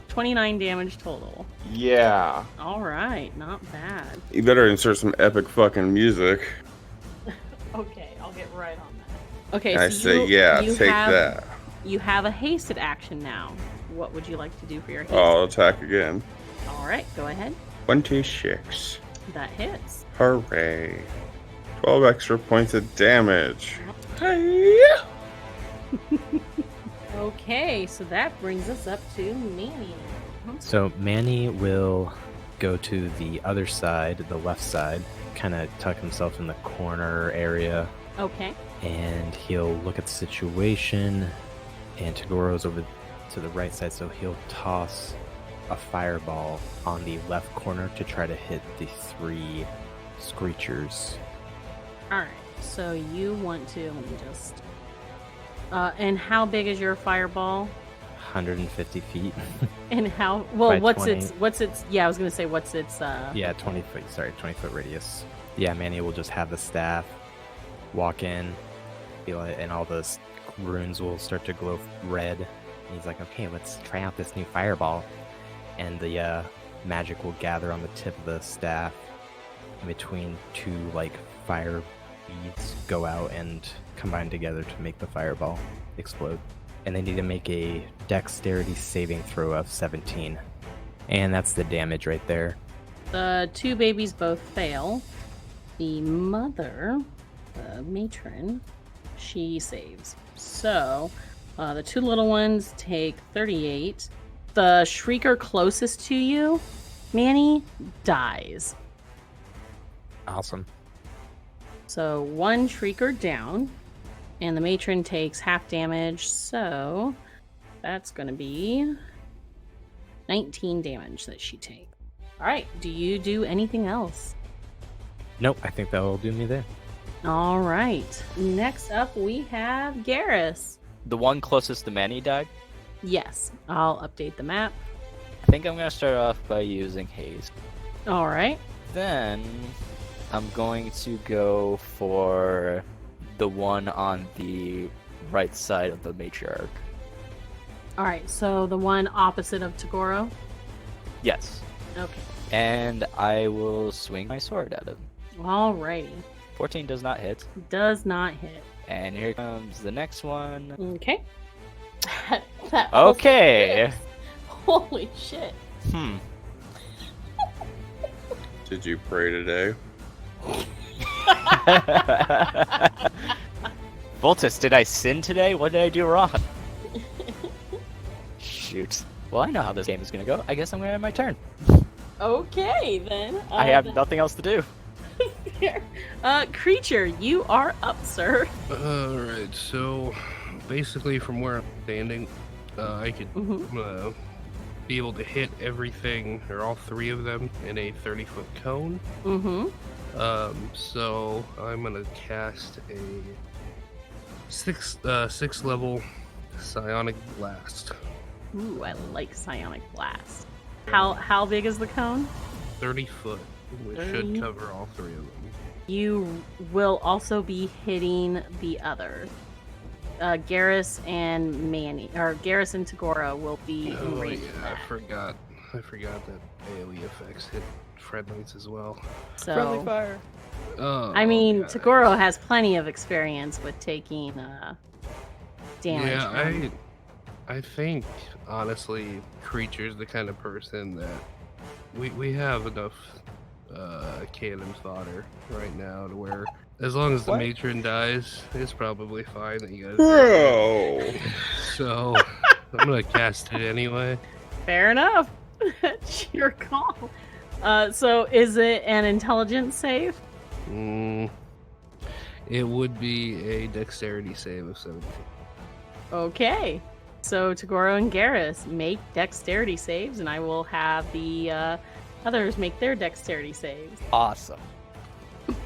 29 damage total. Yeah. Alright, not bad. You better insert some epic fucking music. Okay, I'll get right on that. Okay, I so say, take that. You have a hasted action now. What would you like to do for your haste? I'll attack again. Alright, go ahead. 26. That hits. Hooray. 12 extra points of damage. Okay, so that brings us up to Manny. So Manny will go to the other side, the left side, kind of tuck himself in the corner area. Okay. And he'll look at the situation, and Tagoro's over to the right side, so he'll toss a fireball on the left corner to try to hit the 3 screechers. Alright, so you want to, let me just... and how big is your fireball? 150 feet. And how, well, what's 20. its, yeah, I was going to say, what's its, Yeah, 20 foot radius. Yeah, Manny will just have the staff, walk in, and all those runes will start to glow red. And he's like, okay, let's try out this new fireball. And the magic will gather on the tip of the staff in between 2 like fire beads go out and combine together to make the fireball explode. And they need to make a dexterity saving throw of 17. And that's the damage right there. The 2 babies both fail. The mother, the matron, she saves. So the 2 little ones take 38. The Shrieker closest to you, Manny, dies. Awesome. So 1 Shrieker down, and the matron takes half damage, so that's going to be 19 damage that she takes. All right, do you do anything else? Nope, I think that'll do me there. All right, next up we have Garrus. The one closest to Manny died. Yes, I'll update the map. I think I'm gonna start off by using haze. All right. Then I'm going to go for the one on the right side of the matriarch. All right, so the one opposite of Tagoro? Yes. Okay. And I will swing my sword at him. Alrighty. 14 does not hit. Does not hit. And here comes the next one. Okay. That also Okay. hits. Holy shit. Did you pray today? Voltus, did I sin today? What did I do wrong? Shoot. Well, I know how this game is going to go. I guess I'm going to have my turn. Okay, then. I have nothing else to do. Creature, you are up, sir. Alright, so basically from where I'm standing, I could be able to hit everything, or all 3 of them, in a 30-foot cone. So I'm gonna cast a 6 level Psionic Blast. Ooh, I like Psionic Blast. How big is the cone? 30 foot, which 30? should cover all 3 of them. You will also be hitting the other. Garrus and Manny, or Garrus and Tagoro will be in Oh range yeah, of that. I forgot that AoE effects hit friendlies as well. So, Friendly fire. Oh, I mean, God. Tagoro has plenty of experience with taking damage. Yeah, I think honestly, Creature's the kind of person that we have enough cannon fodder right now to where as long as the matron dies, it's probably fine that you guys. Bro. So I'm gonna cast it anyway. Fair enough. It's your call. So is it an intelligence save? It would be a dexterity save of 17. Okay. So Tagoro and Garrus make dexterity saves, and I will have the others make their dexterity saves. Awesome.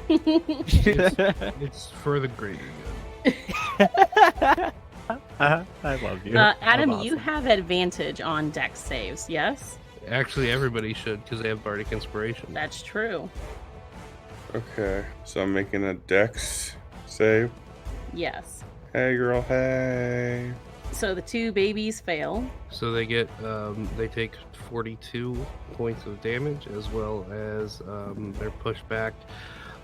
It's for the greater good. I love you. Adam, Awesome. you have advantage on dex saves, yes? Actually, everybody should because they have bardic inspiration. That's true. Okay, so I'm making a dex save. Yes. Hey, girl, hey. So the 2 babies fail. So they get they take 42 points of damage, as well as they're pushed back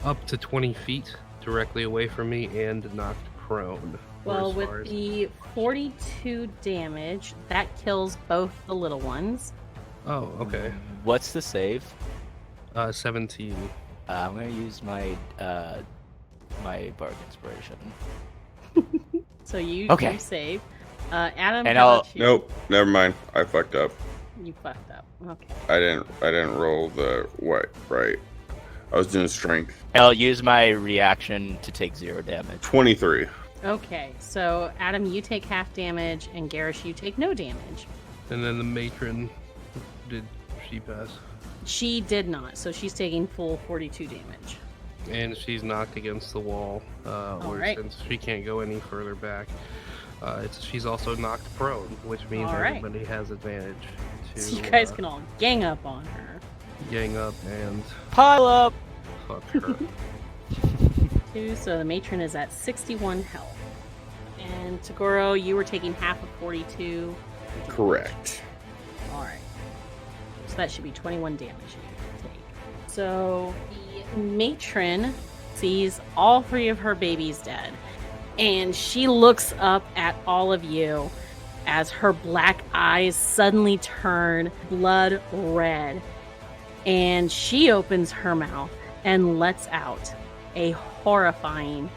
up to 20 feet directly away from me and knocked prone. Well, with the 42 damage, that kills both the little ones. Oh, okay. What's the save? 17. I'm gonna use my my bardic inspiration. So you Okay. save. Adam, And how I'll- about you? Nope, never mind. I fucked up. You fucked up. Okay. I didn't roll the right. I was doing strength. I'll use my reaction to take 0 damage. 23. Okay, so Adam, you take half damage, and Garrus, you take no damage. And then the matron, did she pass? She did not, so she's taking full 42 damage. And she's knocked against the wall, where right. since she can't go any further back, she's also knocked prone, which means All right. everybody has advantage to So you guys can all gang up on her. gang up and Pile up! fuck her. 2, so the matron is at 61 health. And Tagoro, you were taking half of 42. Correct. Alright. So that should be 21 damage you take. So the matron sees all 3 of her babies dead. And she looks up at all of you as her black eyes suddenly turn blood red. And she opens her mouth and lets out a horrifying,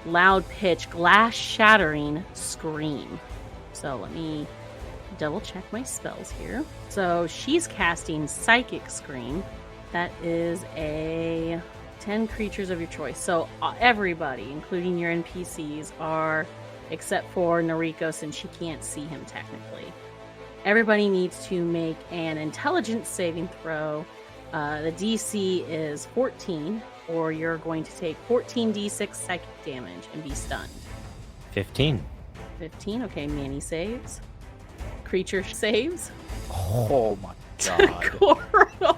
loud-pitched, glass-shattering scream. So let me double-check my spells here. So she's casting Psychic Scream. That is a 10 creatures of your choice. So everybody, including your NPCs, are, except for Noriko, since she can't see him technically. Everybody needs to make an intelligence saving throw. The DC is 14, or you're going to take 14d6 psychic damage and be stunned. 15. 15, okay, Manny saves. Creature saves. Oh my god. Tagoro.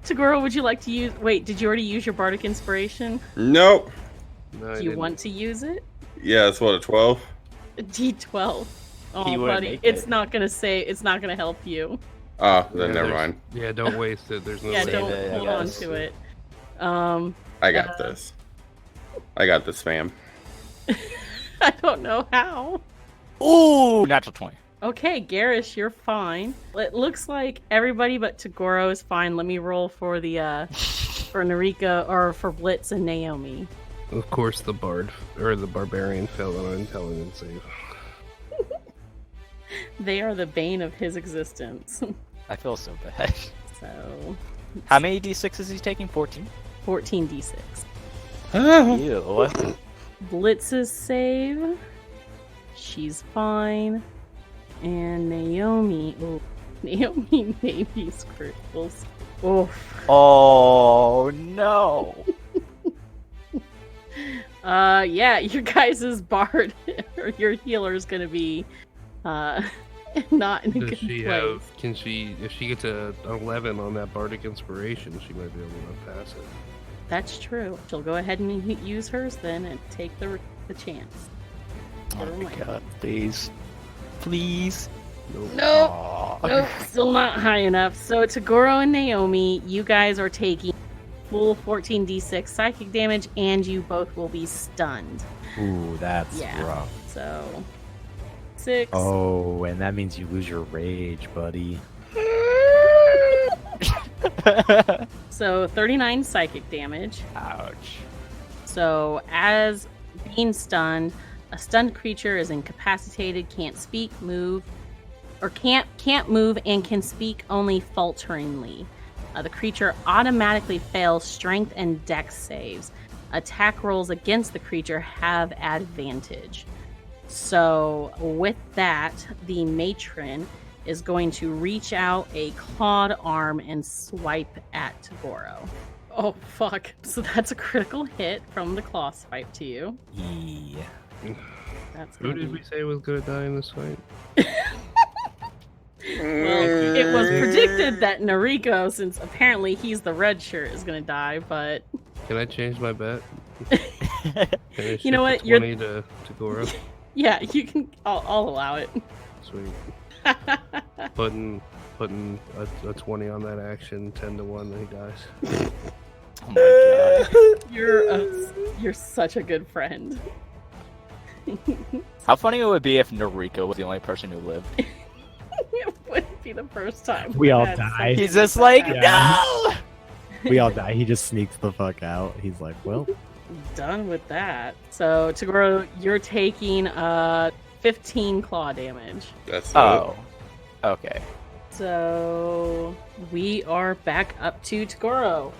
Tagoro, would you like to use... Wait, did you already use your Bardic Inspiration? Nope. No, Do you want to use it? Yeah, it's what, a 12? A D12. Oh, He wouldn't buddy, make it's it. not gonna say. It's not gonna help you. Oh, then Yeah, never there's- mind. Yeah, don't waste it. There's no Yeah, way. don't it, I hold on guess. to it. I got this. I got this, fam. I don't know how. Ooh, natural 20. Okay, Garish, you're fine. It looks like everybody but Tagoro is fine. Let me roll for the for Noriko or for Blitz and Naomi. Of course, the bard or the barbarian failed on an intelligence save. They are the bane of his existence. I feel so bad. So, How many d6 is he taking? 14? 14d6. Ew. Blitz's save. She's fine. And Naomi. Oh, Naomi maybe scribbles. Oof. Oh no. Yeah, your guys' bard or your healer is gonna be not in a Does good she place. have? Can she? If she gets a 11 on that bardic inspiration, she might be able to pass it. That's true. She'll go ahead and use hers then and take the chance. Oh Never my mind. god, please. Please. Nope. Nope. Aw. Nope, still not high enough. So Tagoro and Naomi, you guys are taking full 14d6 psychic damage, and you both will be stunned. Ooh, that's Yeah. rough. So 6. Oh, and that means you lose your rage, buddy. So 39 psychic damage. Ouch. So as being stunned, a stunned creature is incapacitated, can't speak, move, or can't move and can speak only falteringly. The creature automatically fails strength and dex saves. Attack rolls against the creature have advantage. So with that, the matron is going to reach out a clawed arm and swipe at Tagoro. Oh fuck. So that's a critical hit from the claw swipe to you. Yeah. That's Who gonna did be... we say was gonna die in this fight? Well, it was predicted that Noriko, since apparently he's the red shirt, is gonna die, but Can I change my bet? Can I You know shift what? the You're- 20 to Goro? yeah, you can. I'll allow it. Sweet. Putting a 20 on that action, 10 to 1 that he dies. Oh my god. You're such a good friend. How funny it would be if Noriko was the only person who lived. It wouldn't be the first time. We all I've had die. something He's just like, that. no! We all die. He just sneaks the fuck out. He's like, well, Done with that. So Tagoro, you're taking 15 claw damage. That's Oh. Okay. So we are back up to Tagoro.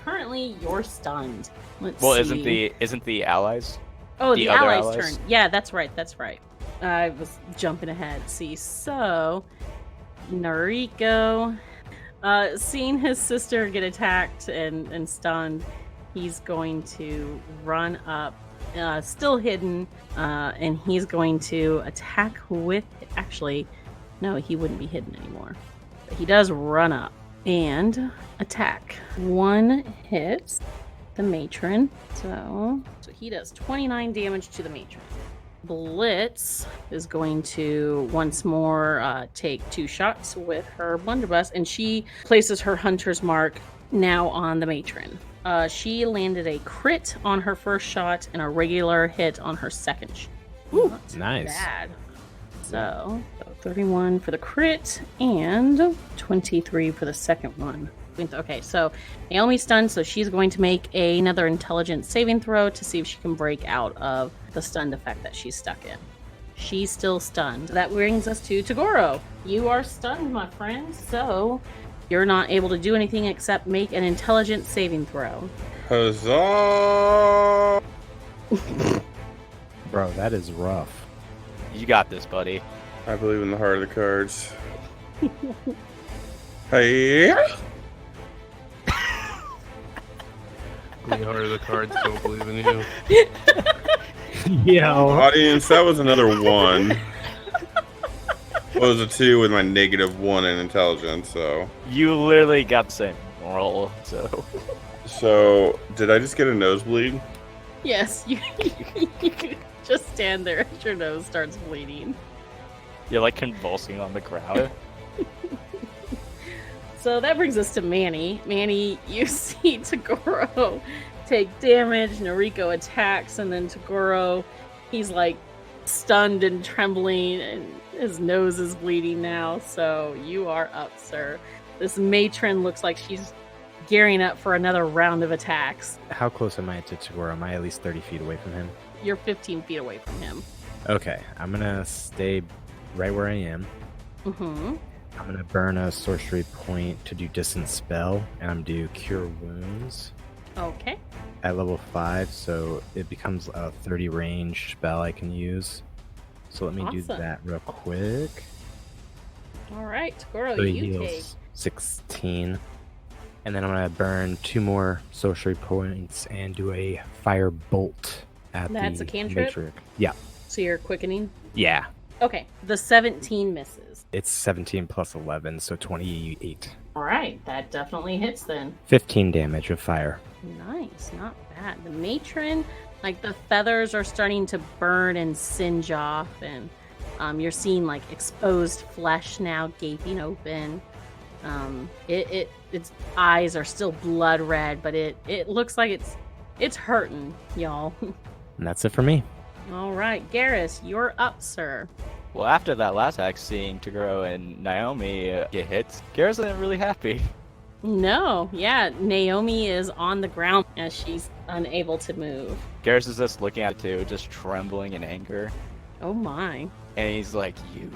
Currently you're stunned. Let's Well, see. isn't the allies? Oh, the the other allies' allies? turn. Yeah, that's right. That's right. I was jumping ahead. See, so Noriko, seeing his sister get attacked and stunned, he's going to run up, still hidden, and he's going to attack with. Actually, no, he wouldn't be hidden anymore. But he does run up and attack. One hits the matron. So he does 29 damage to the matron. Blitz is going to once more take 2 shots with her blunderbuss, and she places her hunter's mark now on the matron. She landed a crit on her first shot and a regular hit on her second shot. ooh, Not nice. bad. So 31 for the crit and 23 for the second one. Okay, so Naomi's stunned, so she's going to make another intelligence saving throw to see if she can break out of the stunned effect that she's stuck in. She's still stunned. That brings us to Tagoro. You are stunned, my friend, so You're not able to do anything except make an intelligence saving throw. Huzzah! Bro, that is rough. You got this, buddy. I believe in the heart of the cards. Hey! The heart of the cards don't believe in you. Yo. Audience, that was another 1. Well, it was a 2 with my -1 in intelligence, so... You literally got the same roll, so... So, did I just get a nosebleed? Yes, you just stand there as your nose starts bleeding. You're like convulsing on the ground. So that brings us to Manny. Manny, you see Tagoro take damage, Noriko attacks, and then Tagoro, he's like stunned and trembling, and his nose is bleeding now, so you are up, sir. This matron looks like she's gearing up for another round of attacks. How close am I to Tagoro? Am I at least 30 feet away from him? You're 15 feet away from him. Okay, I'm gonna stay right where I am. Mm-hmm. I'm gonna burn a sorcery point to do distance spell, and I'm gonna do cure wounds Okay. at level 5, so it becomes a 30 range spell I can use. So let me do Awesome. that real quick. All right, Tagoro, So he you take. heals 16. And then I'm gonna burn 2 more sorcery points and do a fire bolt at That's the a cantrip? matriarch. Yeah. So you're quickening. Yeah. Okay. The 17 misses. It's 17 plus 11, so 28. All right, that definitely hits then. 15 damage of fire. Nice, not bad. The matron, like the feathers are starting to burn and singe off, and you're seeing like exposed flesh now gaping open. Its eyes are still blood red, but it looks like it's hurting, y'all. And that's it for me. All right, Garrus, you're up, sir. Well, after that last attack, seeing Tagoro and Naomi get hit, Garrus isn't really happy. No, yeah, Naomi is on the ground as she's unable to move. Garrus is just looking at it too, just trembling in anger. Oh my. And he's like, you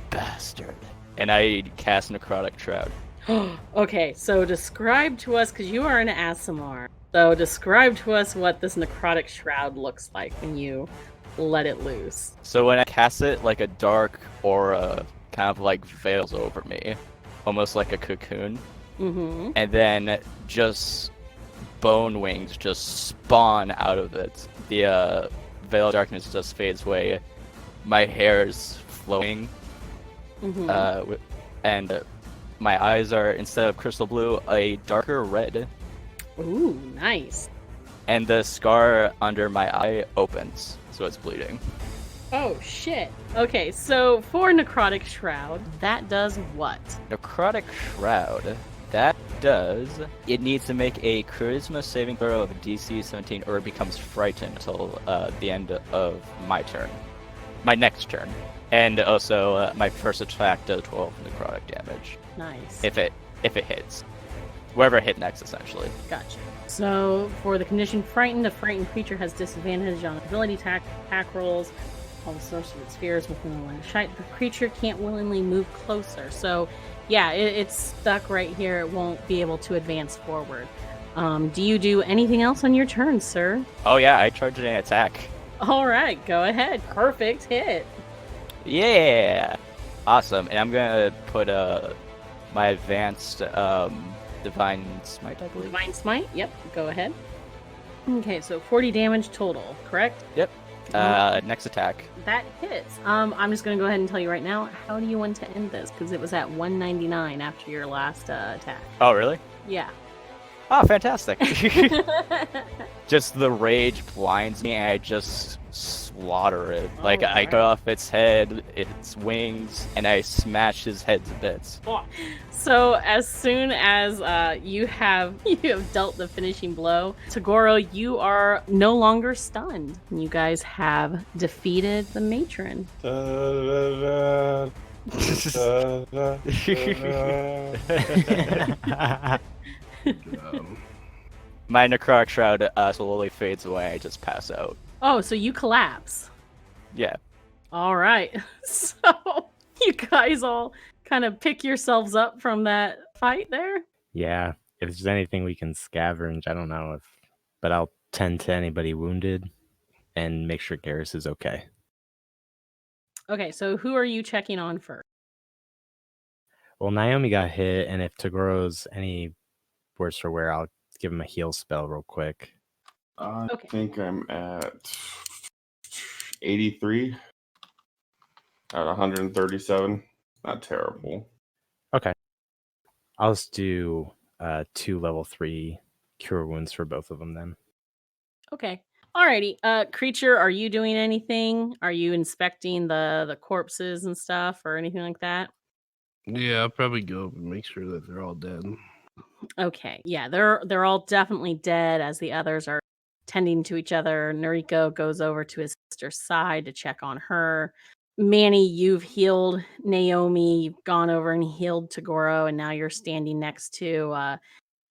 bastard. And I cast Necrotic Shroud. Okay, so describe to us, because you are an Aasimar. So describe to us what this necrotic shroud looks like when you let it loose. So when I cast it, like a dark aura kind of like veils over me, almost like a cocoon. Mm-hmm. And then just bone wings just spawn out of it. The veil of darkness just fades away. My hair is flowing. Mm-hmm. And my eyes are, instead of crystal blue, a darker red. Ooh, nice. And the scar under my eye opens, so it's bleeding. Oh, shit. Okay, so for Necrotic Shroud, that does what? Necrotic Shroud, that does... It needs to make a Charisma saving throw of DC 17 or it becomes frightened until the end of my turn. My next turn. And also, my first attack does 12 necrotic damage. Nice. If it hits. Wherever it hit next, essentially. Gotcha. So, for the condition Frightened, a frightened creature has disadvantage on ability attack rolls. All the sorcery spheres within the line of sight. The creature can't willingly move closer. So, yeah, it's stuck right here. It won't be able to advance forward. Do you do anything else on your turn, sir? Oh yeah, I charged an attack. All right, go ahead. Perfect hit. Yeah! Awesome. And I'm gonna put my advanced Divine Smite, I believe. Divine Smite? Yep, go ahead. Okay, so 40 damage total, correct? Yep. Next attack. That hits. I'm just going to go ahead and tell you right now, how do you want to end this? Because it was at 199 after your last attack. Oh, really? Yeah. Oh, fantastic. Just the rage blinds me and I just slaughter it. Like, I cut off its head, its wings, and I smash his head to bits. So as soon as you have dealt the finishing blow, Tagoro, you are no longer stunned. You guys have defeated the matron. My necrotic shroud slowly fades away. I just pass out. Oh, so you collapse. Yeah. All right. So you guys all kind of pick yourselves up from that fight there? Yeah, if there's anything we can scavenge, I don't know but I'll tend to anybody wounded and make sure Garrus is okay. Okay, so who are you checking on first? Well, Naomi got hit, and if Tagoro's any worse for wear, I'll give him a heal spell real quick. I Okay. think I'm at 83 out of 137. Not terrible. Okay. I'll just do 2 level 3 cure wounds for both of them then. Okay. Alrighty. Creature, are you doing anything? Are you inspecting the corpses and stuff or anything like that? Yeah, I'll probably go up and make sure that they're all dead. Okay. Yeah, they're all definitely dead as the others are tending to each other. Noriko goes over to his sister's side to check on her. Manny, you've healed Naomi. You've gone over and healed Tagoro, and now you're standing next to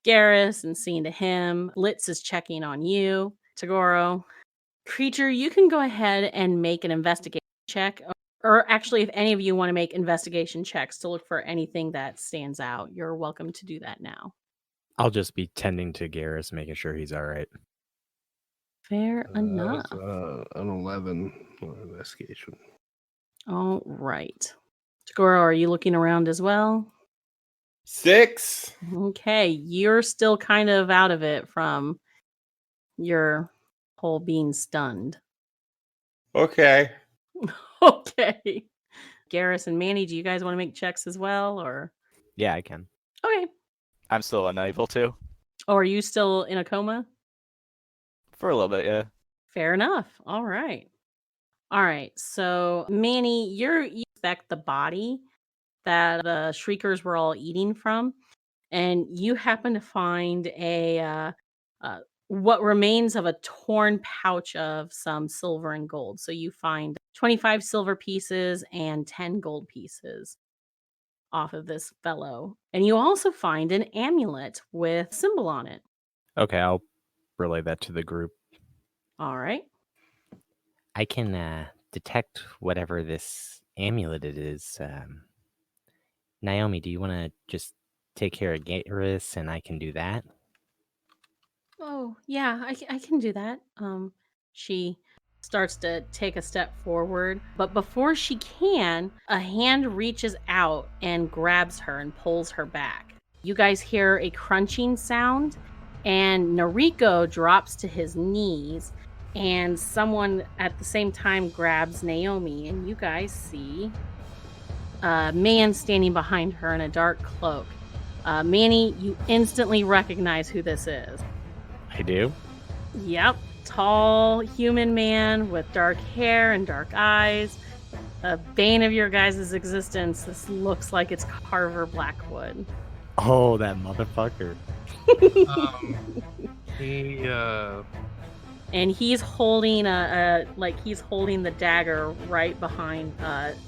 Garrus and seeing to him. Litz is checking on you, Tagoro. Creature, you can go ahead and make an investigation check. Or actually, if any of you want to make investigation checks to look for anything that stands out, you're welcome to do that now. I'll just be tending to Garrus, making sure he's all right. Fair enough. That's, an 11 on investigation. All right. Tagoro, are you looking around as well? 6. Okay, you're still kind of out of it from your whole being stunned. Okay. Okay. Garrus and Manny, do you guys want to make checks as well, or? Yeah, I can. Okay. I'm still unable to. Oh, are you still in a coma? For a little bit, yeah. Fair enough. All right. All right. So, Manny, you inspect the body that the Shriekers were all eating from, and you happen to find a what remains of a torn pouch of some silver and gold. So you find 25 silver pieces and 10 gold pieces off of this fellow. And you also find an amulet with symbol on it. Okay, I'll relay that to the group. All right. I can detect whatever this amulet it is. Naomi, do you want to just take care of Garrus and I can do that? Oh, yeah, I can do that. She starts to take a step forward, but before she can, a hand reaches out and grabs her and pulls her back. You guys hear a crunching sound, and Noriko drops to his knees, and someone at the same time grabs Naomi, and you guys see a man standing behind her in a dark cloak. Manny, you instantly recognize who this is. I do? Yep. Tall human man with dark hair and dark eyes. A bane of your guys' existence. This looks like it's Carver Blackwood. Oh, that motherfucker. And he's holding he's holding the dagger right behind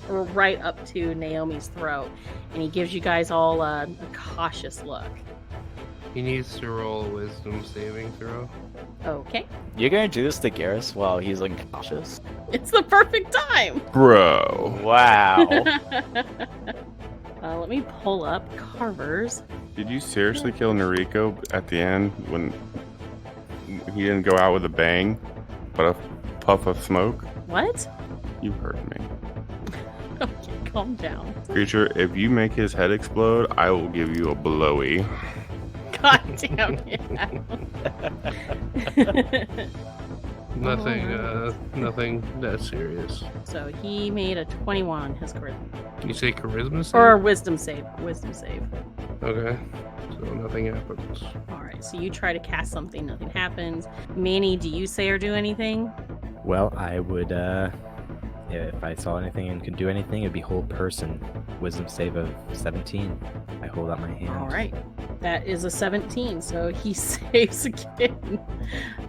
or right up to Naomi's throat. And he gives you guys all a cautious look. He needs to roll a wisdom saving throw. Okay. You're gonna do this to Garrus while he's looking cautious? It's the perfect time. Bro. Wow. Let me pull up Carver's. Did you seriously kill Noriko at the end when he didn't go out with a bang, but a puff of smoke? What? You heard me. Okay, calm down. Creature, if you make his head explode, I will give you a blowy. God damn it. Nothing that serious. So he made a 21 on his charisma. Can you say charisma save? Or a wisdom save. Wisdom save. Okay. So nothing happens. Alright, so you try to cast something, nothing happens. Manny, do you say or do anything? Well, I would, if I saw anything and could do anything, it'd be hold person. Wisdom save of 17. I hold out my hand. Alright. That is a 17, so he saves again.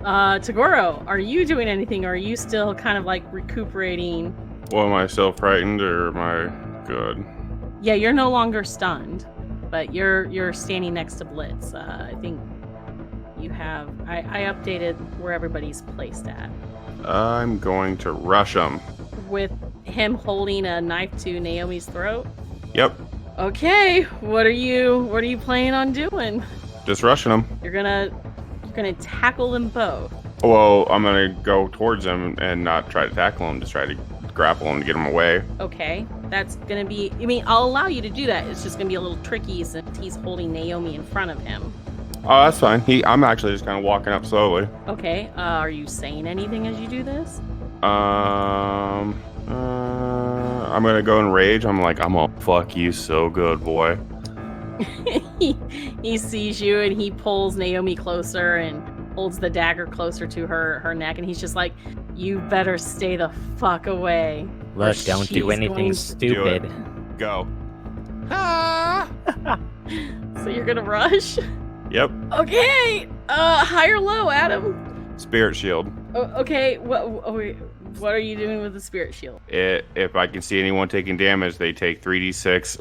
Tagoro, are you doing anything, or are you still kind of like recuperating? Well, am I still frightened or am I good? Yeah, you're no longer stunned, but you're standing next to Blitz. I think you have... I updated where everybody's placed at. I'm going to rush him. With him holding a knife to Naomi's throat? Yep. Okay, what are you planning on doing? Just rushing them. You're gonna tackle them both. Well, I'm gonna go towards him and not try to tackle him. Just try to grapple him to get him away. Okay, that's gonna be. I mean, I'll allow you to do that. It's just gonna be a little tricky since he's holding Naomi in front of him. Oh, that's fine. I'm actually just kind of walking up slowly. Okay. Are you saying anything as you do this? I'm gonna go in rage. I'm gonna fuck you so good, boy. he sees you and he pulls Naomi closer and holds the dagger closer to her neck, and he's just like, "You better stay the fuck away." Look, don't do anything stupid. Go. So you're gonna rush? Yep. Okay. High or low, Adam? Spirit shield. Okay. What are you doing with the spirit shield? If I can see anyone taking damage, they take 3d6,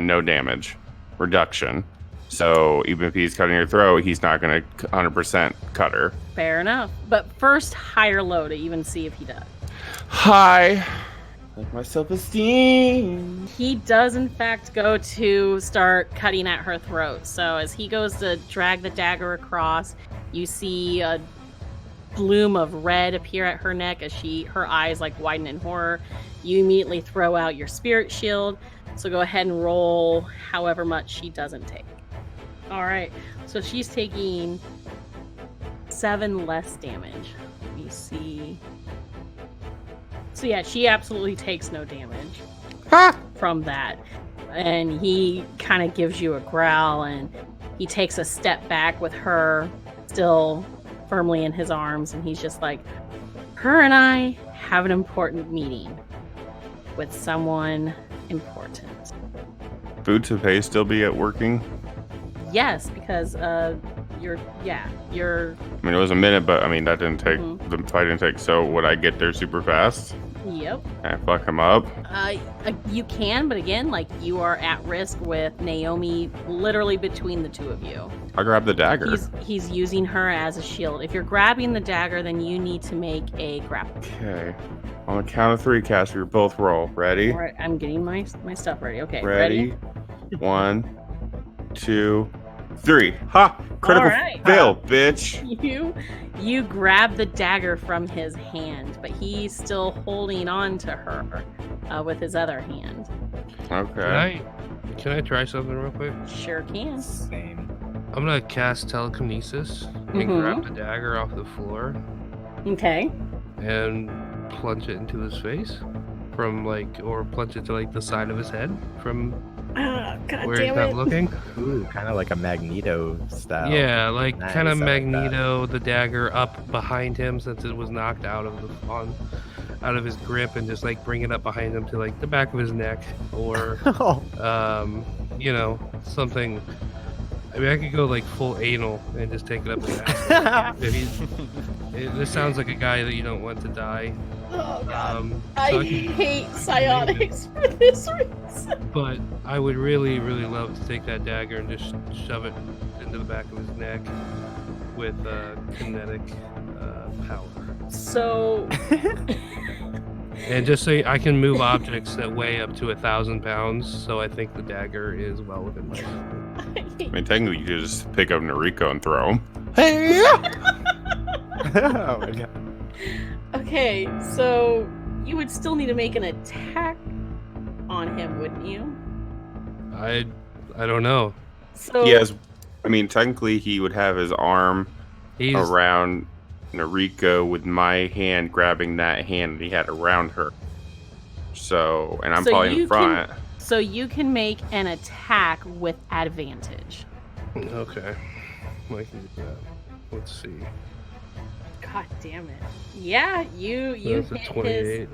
no damage reduction. So even if he's cutting her throat, he's not going to 100% cut her. Fair enough. But first, high or low to even see if he does. High. Like my self-esteem. He does, in fact, go to start cutting at her throat. So as he goes to drag the dagger across, you see a bloom of red appear at her neck as her eyes like widen in horror. You immediately throw out your spirit shield. So go ahead and roll however much she doesn't take. All right. So she's taking 7 less damage. Let me see. So yeah, she absolutely takes no damage from that. And he kind of gives you a growl, and he takes a step back with her still firmly in his arms, and he's just like, "Her and I have an important meeting with someone important." Food to pay still be at working? Yes, because you're. I mean, it was a minute, but I mean, that didn't take, the fight didn't take, so would I get there super fast? Yep. Can I fuck him up? You can, but again, like, you are at risk with Naomi literally between the two of you. I grab the dagger. He's using her as a shield. If you're grabbing the dagger, then you need to make a grapple. Okay. On the count of 3, Casper, you both roll. Ready? All right, I'm getting my stuff ready. Okay, Ready? 1, 2, 3. Ha! Critical fail, bitch. You grab the dagger from his hand, but he's still holding on to her with his other hand. Okay. Can I try something real quick? Sure can. Same. I'm gonna cast telekinesis and grab the dagger off the floor Okay. and plunge it into his face or plunge it to the side of his head from God where damn he's not it. Ooh, kind of like a Magneto style. Yeah, Nice, kind I of like Magneto the dagger up behind him since it was knocked out of his grip, and just bring it up behind him to the back of his neck, or something. I mean, I could go full anal and just take it up his ass. This sounds like a guy that you don't want to die. Oh, God. So I hate psionics for this reason. But I would really, really love to take that dagger and just shove it into the back of his neck with kinetic power. So... And just so I can move objects that weigh up to 1,000 pounds, so I think the dagger is well within my scope. I mean, technically, you could just pick up Noriko and throw him. Oh my God. Okay, so you would still need to make an attack on him, wouldn't you? I don't know. So Yes. I mean, technically, he would have his arm He's around Noriko with my hand grabbing that hand he had around her. So, and I'm So probably you in front. So you can make an attack with advantage. okay. I can do that. Let's see. God damn it. Yeah, you That's a hit 28. his...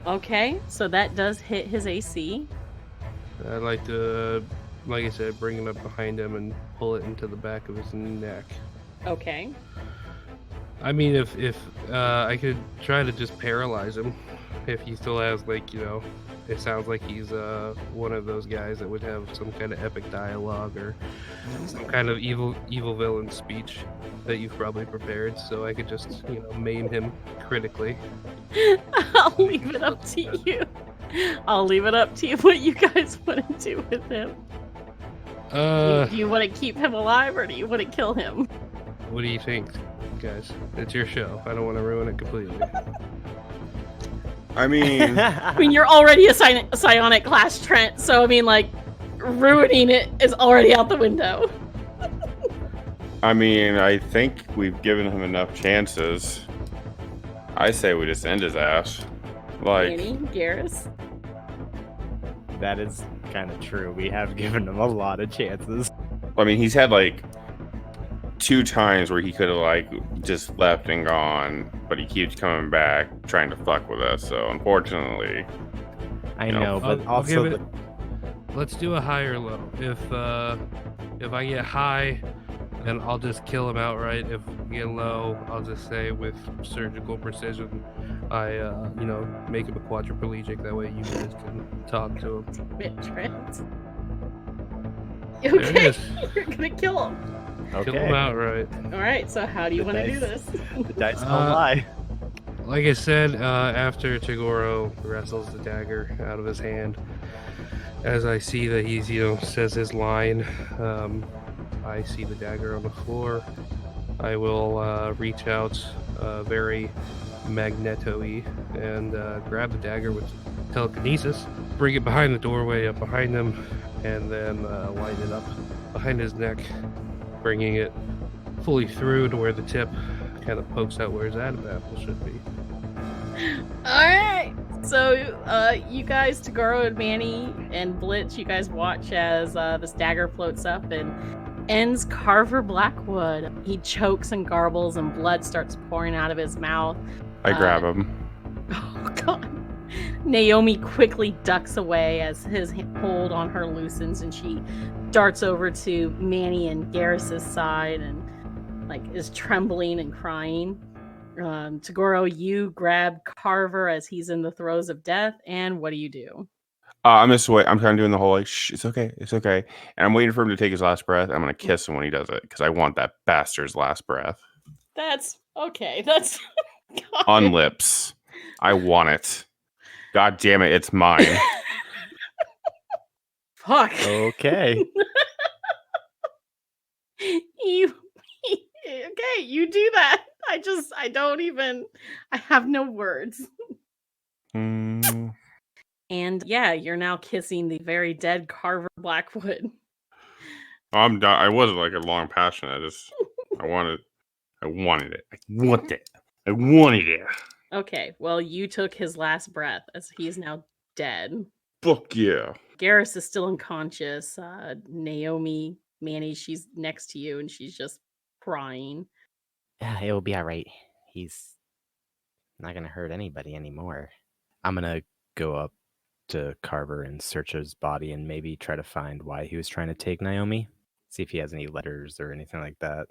Okay, so that does hit his AC. I'd like to, like I said, bring him up behind him and pull it into the back of his neck. Okay. I mean, if I could try to just paralyze him, if he still has it sounds like he's one of those guys that would have some kind of epic dialogue or some kind of evil villain speech that you've probably prepared, so I could just maim him critically. I'll leave it up to you. I'll leave it up to you what you guys want to do with him. Do you want to keep him alive or do you want to kill him? What do you think, guys? It's your show. I don't want to ruin it completely. I mean, I mean, you're already a psionic class, Trent, so I mean, like, ruining it is already out the window. I think we've given him enough chances. I say we just end his ass. Like, Annie, Garrus. That is kind of true. We have given him a lot of chances. I mean, he's had like 2 times where he could have like just left and gone, but he keeps coming back trying to fuck with us. So unfortunately, I know, but I'll also give it. Let's do a high or low. If I get high, then I'll just kill him outright. If we get low, I'll just say with surgical precision, I make him a quadriplegic. That way you guys can talk to him. Trent. There it Okay, is. you're gonna kill him. Kill him outright. All right, so how do you want to do this? the dice don't lie. Like I said, after Tagoro wrestles the dagger out of his hand, as I see that he's, says his line, I see the dagger on the floor. I will reach out very magneto-y and grab the dagger with telekinesis, bring it behind the doorway up behind him, and then line it up behind his neck, bringing it fully through to where the tip kind of pokes out where his Adam apple should be. All right, so you guys, Tagoro and Manny and Blitz, you guys watch as this dagger floats up and ends Carver Blackwood. He chokes and garbles and blood starts pouring out of his mouth. I grab him. Oh god. Naomi quickly ducks away as his hold on her loosens and she darts over to Manny and Garrus's side and is trembling and crying. Tagoro, you grab Carver as he's in the throes of death, and what do you do? I'm just wait. I'm kind of doing the whole like, shh, it's okay, and I'm waiting for him to take his last breath. I'm gonna kiss him when he does it because I want that bastard's last breath. That's okay. That's on lips. I want it. God damn it, it's mine. Fuck. Okay. Okay, you do that. I have no words. Mm. And yeah, you're now kissing the very dead Carver Blackwood. I'm done. I wasn't like a long passion. I wanted it. I wanted it. Okay, well, you took his last breath as he's now dead. Fuck yeah. Garrus is still unconscious. Naomi, Manny, she's next to you and she's just crying. It will be all right. He's not going to hurt anybody anymore. I'm going to go up to Carver and search his body and maybe try to find why he was trying to take Naomi. See if he has any letters or anything like that.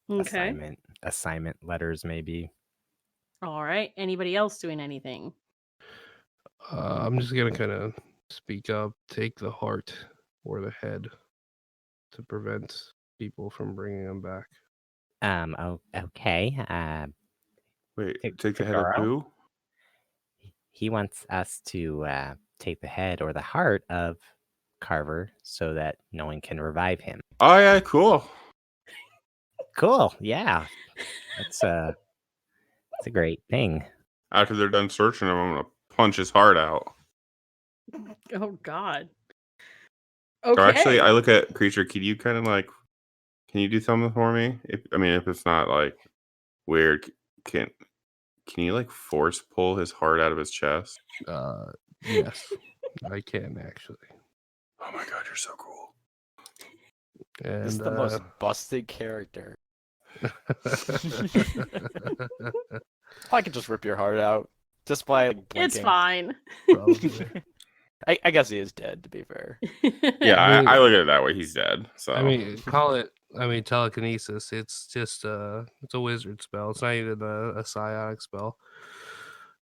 Okay. Assignment letters, maybe. All right. Anybody else doing anything? I'm just going to kind of speak up, take the heart or the head to prevent people from bringing them back. Oh, okay. Wait, take the head of who? He wants us to take the head or the heart of Carver so that no one can revive him. Oh yeah, cool. Cool. Yeah. That's a great thing. After they're done searching him, I'm gonna punch his heart out. Oh God. Okay. Or actually, I look at creature. Can you kind of like? Can you do something for me? If it's not like weird, can you like force pull his heart out of his chest? Yes, I can actually. Oh my god, you're so cool. And This is the most busted character. I could just rip your heart out just by blinking. It's fine. Probably. I guess he is dead, to be fair. Yeah, I look at it that way. He's dead. So call it. Telekinesis. It's just it's a wizard spell. It's not even a psionic spell.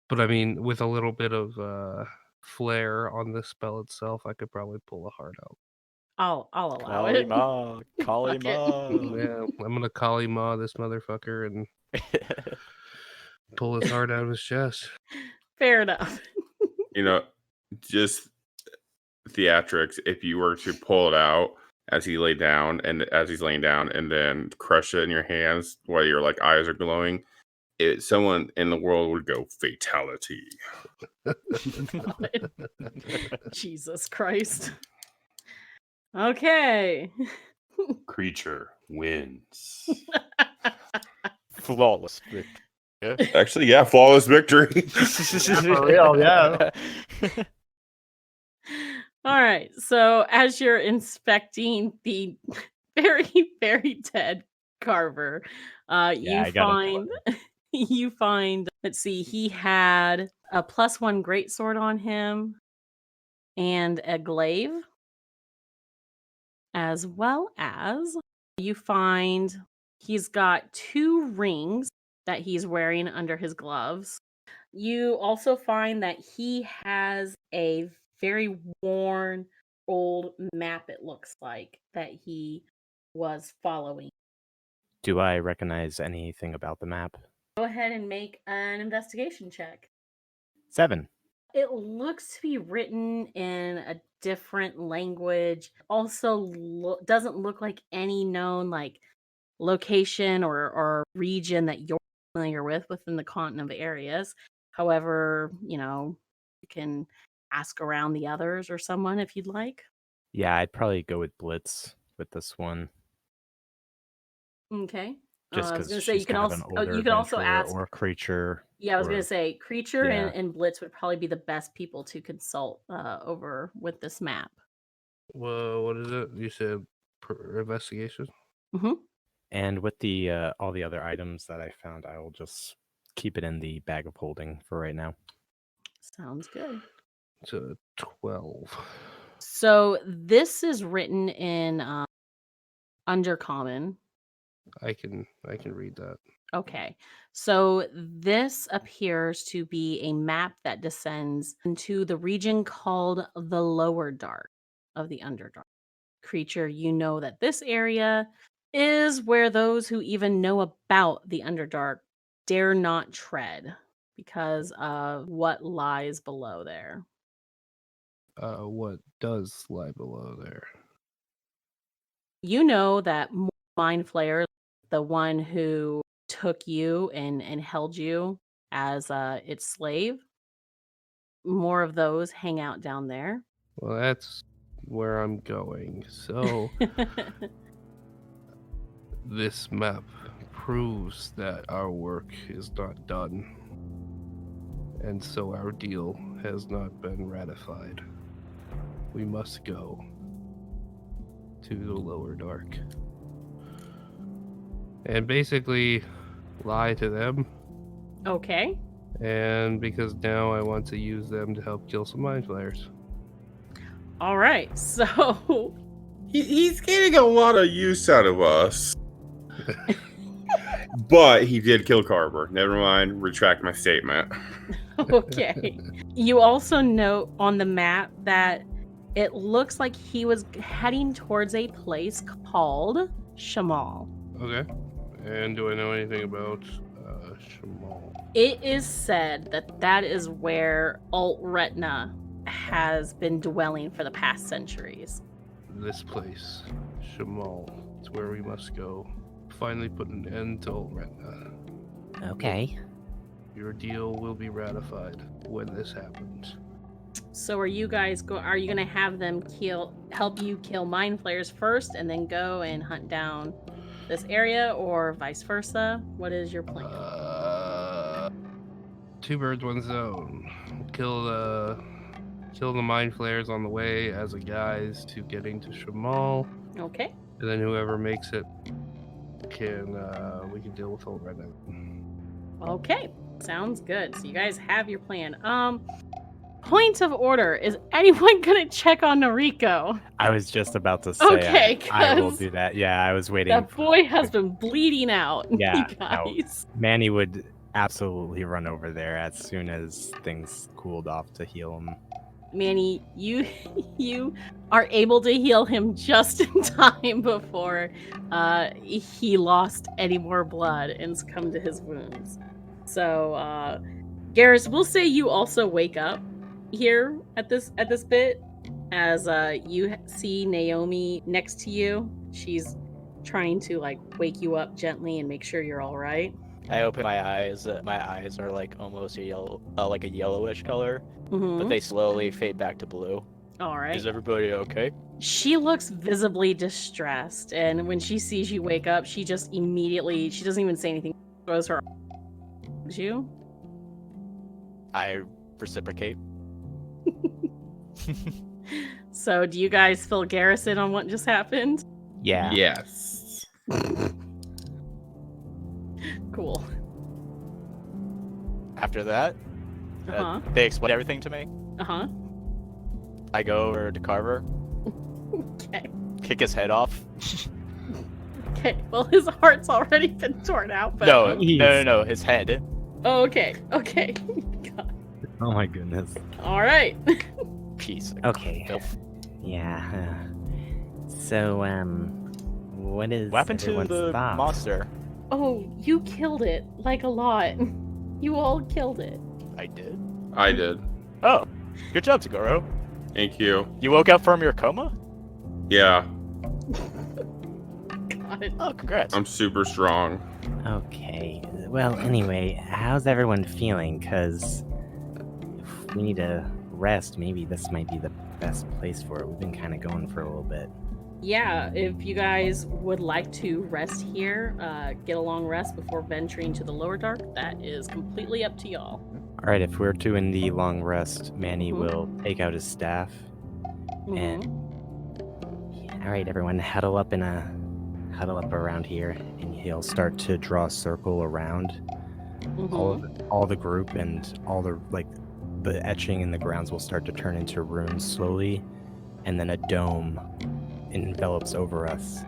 But with a little bit of flair on the spell itself, I could probably pull a heart out. I'll allow it. Kali Ma. Yeah, I'm gonna Kali Ma this motherfucker and pull his heart out of his chest. Fair enough. just theatrics, if you were to pull it out as he lay down and as he's laying down, and then crush it in your hands while your like eyes are glowing, someone in the world would go fatality. Jesus Christ. Okay. Creature wins. Flawless victory. Actually, yeah, flawless victory. For real, yeah. All right. So as you're inspecting the very, very dead Carver, you find, let's see, he had a +1 greatsword on him and a glaive, as well as you find he's got 2 rings that he's wearing under his gloves. You also find that he has a very worn old map, it looks like, that he was following. Do I recognize anything about the map? Go ahead and make an investigation check. 7. It looks to be written in a different language. Also, doesn't look like any known like location or region that you're familiar with within the continent of Arias. However, you can ask around the others or someone if you'd like. Yeah, I'd probably go with Blitz with this one. Okay. Just I was because going to she's say you can kind also of an older you can also adventurer ask or creature. Yeah, I was or- going to say creature Yeah. and Blitz would probably be the best people to consult over with this map. Well, what is it? You said investigation? Mm-hmm. And with the all the other items that I found, I will just keep it in the bag of holding for right now. Sounds good. It's a 12. So this is written in Undercommon. I can read that. Okay. So this appears to be a map that descends into the region called the Lower Dark of the Underdark. Creature, you know that this area is where those who even know about the Underdark dare not tread because of what lies below there. What does lie below there? You know that Mind Flayer, the one who took you and held you as its slave, more of those hang out down there. Well, that's where I'm going. So this map proves that our work is not done. And so our deal has not been ratified. We must go to the Lower Dark. And basically lie to them. Okay. And because now I want to use them to help kill some mind flayers. All right. So He's getting a lot of use out of us. But he did kill Carver. Never mind. Retract my statement. okay. You also note on the map that it looks like he was heading towards a place called Shamal. Okay. And do I know anything about Shamal? It is said that that is where Ul'Retna has been dwelling for the past centuries. This place, Shamal, is where we must go. Finally put an end to Ul'Retna. Okay. Your deal will be ratified when this happens. So are you guys are you gonna have them help you kill mind flayers first and then go and hunt down this area, or vice versa? What is your plan? 2 birds, 1 stone. Kill the mind flayers on the way as a guise to getting to Shamal. Okay. And then whoever makes it we can deal with Ul'Retna. Okay. Sounds good. So you guys have your plan. Point of order. Is anyone gonna check on Noriko? I was just about to say Okay, I will 'cause do that. Yeah, I was waiting. That boy has been bleeding out. Yeah, you guys. Manny would absolutely run over there as soon as things cooled off to heal him. Manny, you are able to heal him just in time before he lost any more blood and succumbed to his wounds. So, Garrus, we'll say you also wake up here at this bit as you see Naomi next to you. She's trying to like wake you up gently and make sure you're all right. I open my eyes. My eyes are like almost a yellow, like a yellowish color, but they slowly fade back to blue. All right. Is everybody okay? She looks visibly distressed, and when she sees you wake up, she just immediately, she doesn't even say anything, throws her arms at you. I reciprocate. So, do you guys fill Garrison on what just happened? Yeah. Yes. Cool. After that, they explain everything to me. Uh-huh. I go over to Carver, Okay. kick his head off. Okay. Well, his heart's already been torn out, but... No, his head. Oh, okay. Okay. God. Oh my goodness. All right. Piece. Okay. Filth. Yeah. So, what is What happened to everyone's the thoughts? monster? Oh, you killed it. Like, a lot. You all killed it. I did. I did. Oh, good job, Tagoro. Thank you. You woke up from your coma? Yeah, God. Oh, congrats. I'm super strong. Okay. Well, anyway, how's everyone feeling? Because if we need to rest, maybe this might be the best place for it. We've been kind of going for a little bit. Yeah, if you guys would like to rest here, get a long rest before venturing to the lower dark, that is completely up to y'all. All right, if we're doing the long rest, Manny will take out his staff. And all right, everyone, huddle up around here, and he'll start to draw a circle around all the group, and all the the etching in the grounds will start to turn into runes slowly, and then a dome envelops over us.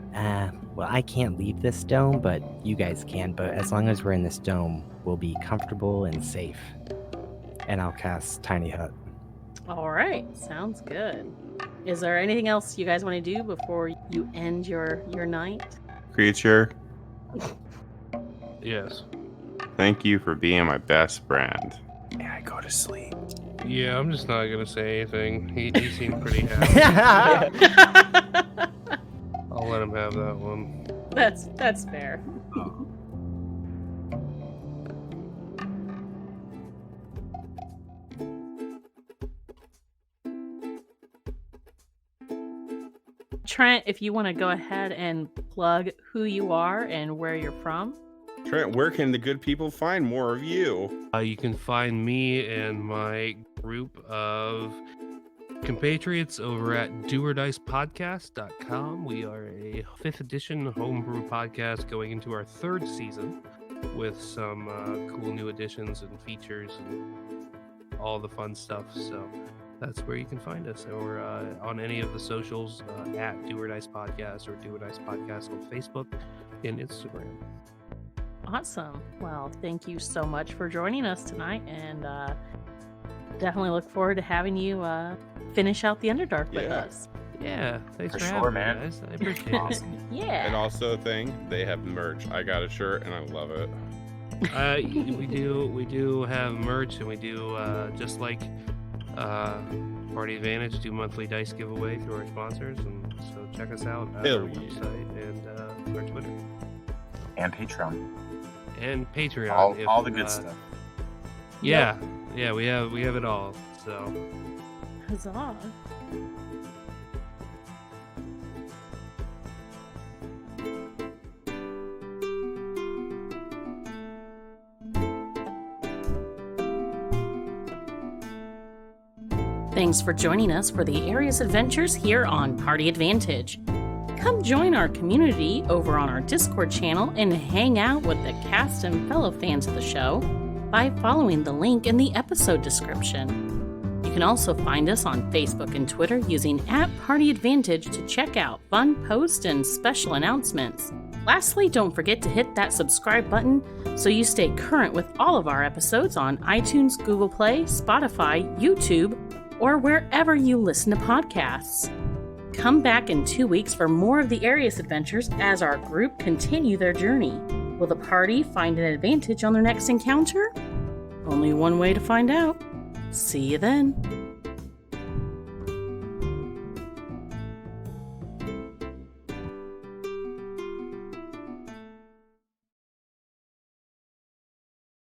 Well, I can't leave this dome, but you guys can. But as long as we're in this dome, we'll be comfortable and safe. And I'll cast Tiny Hut. All right, sounds good. Is there anything else you guys want to do before you end your night? Creature, Yes. thank you for being my best friend. May I go to sleep? Yeah, I'm just not gonna say anything. He seemed pretty happy. I'll let him have that one. That's fair. Trent, if you want to go ahead and plug who you are and where you're from. Trent, where can the good people find more of you? You can find me and my group of compatriots over at doordicepodcast.com. We are a 5th edition homebrew podcast going into our 3rd season with some cool new additions and features and all the fun stuff. So that's where you can find us, or on any of the socials at Do or Dice Podcast or Do or Dice Podcast on Facebook and Instagram. Awesome. Well, thank you so much for joining us tonight, and definitely look forward to having you finish out the Underdark with us. Yeah, thanks For for sure, having man. me, guys. I appreciate it. Yeah. And also, they have merch. I got a shirt and I love it. We do have merch, and we do just like Party Advantage, do monthly dice giveaway through our sponsors, and so check us out at our website and our Twitter And Patreon. and Patreon. All the good stuff. Yeah, we have it all. So Huzzah. Thanks for joining us for the Arias adventures here on Party Advantage. Come join our community over on our Discord channel and hang out with the cast and fellow fans of the show by following the link in the episode description. You can also find us on Facebook and Twitter using @PartyAdvantage to check out fun posts and special announcements. Lastly, don't forget to hit that subscribe button so you stay current with all of our episodes on iTunes, Google Play, Spotify, YouTube, or wherever you listen to podcasts. Come back in 2 weeks for more of the Arias adventures as our group continue their journey. Will the party find an advantage on their next encounter? Only one way to find out. See you then.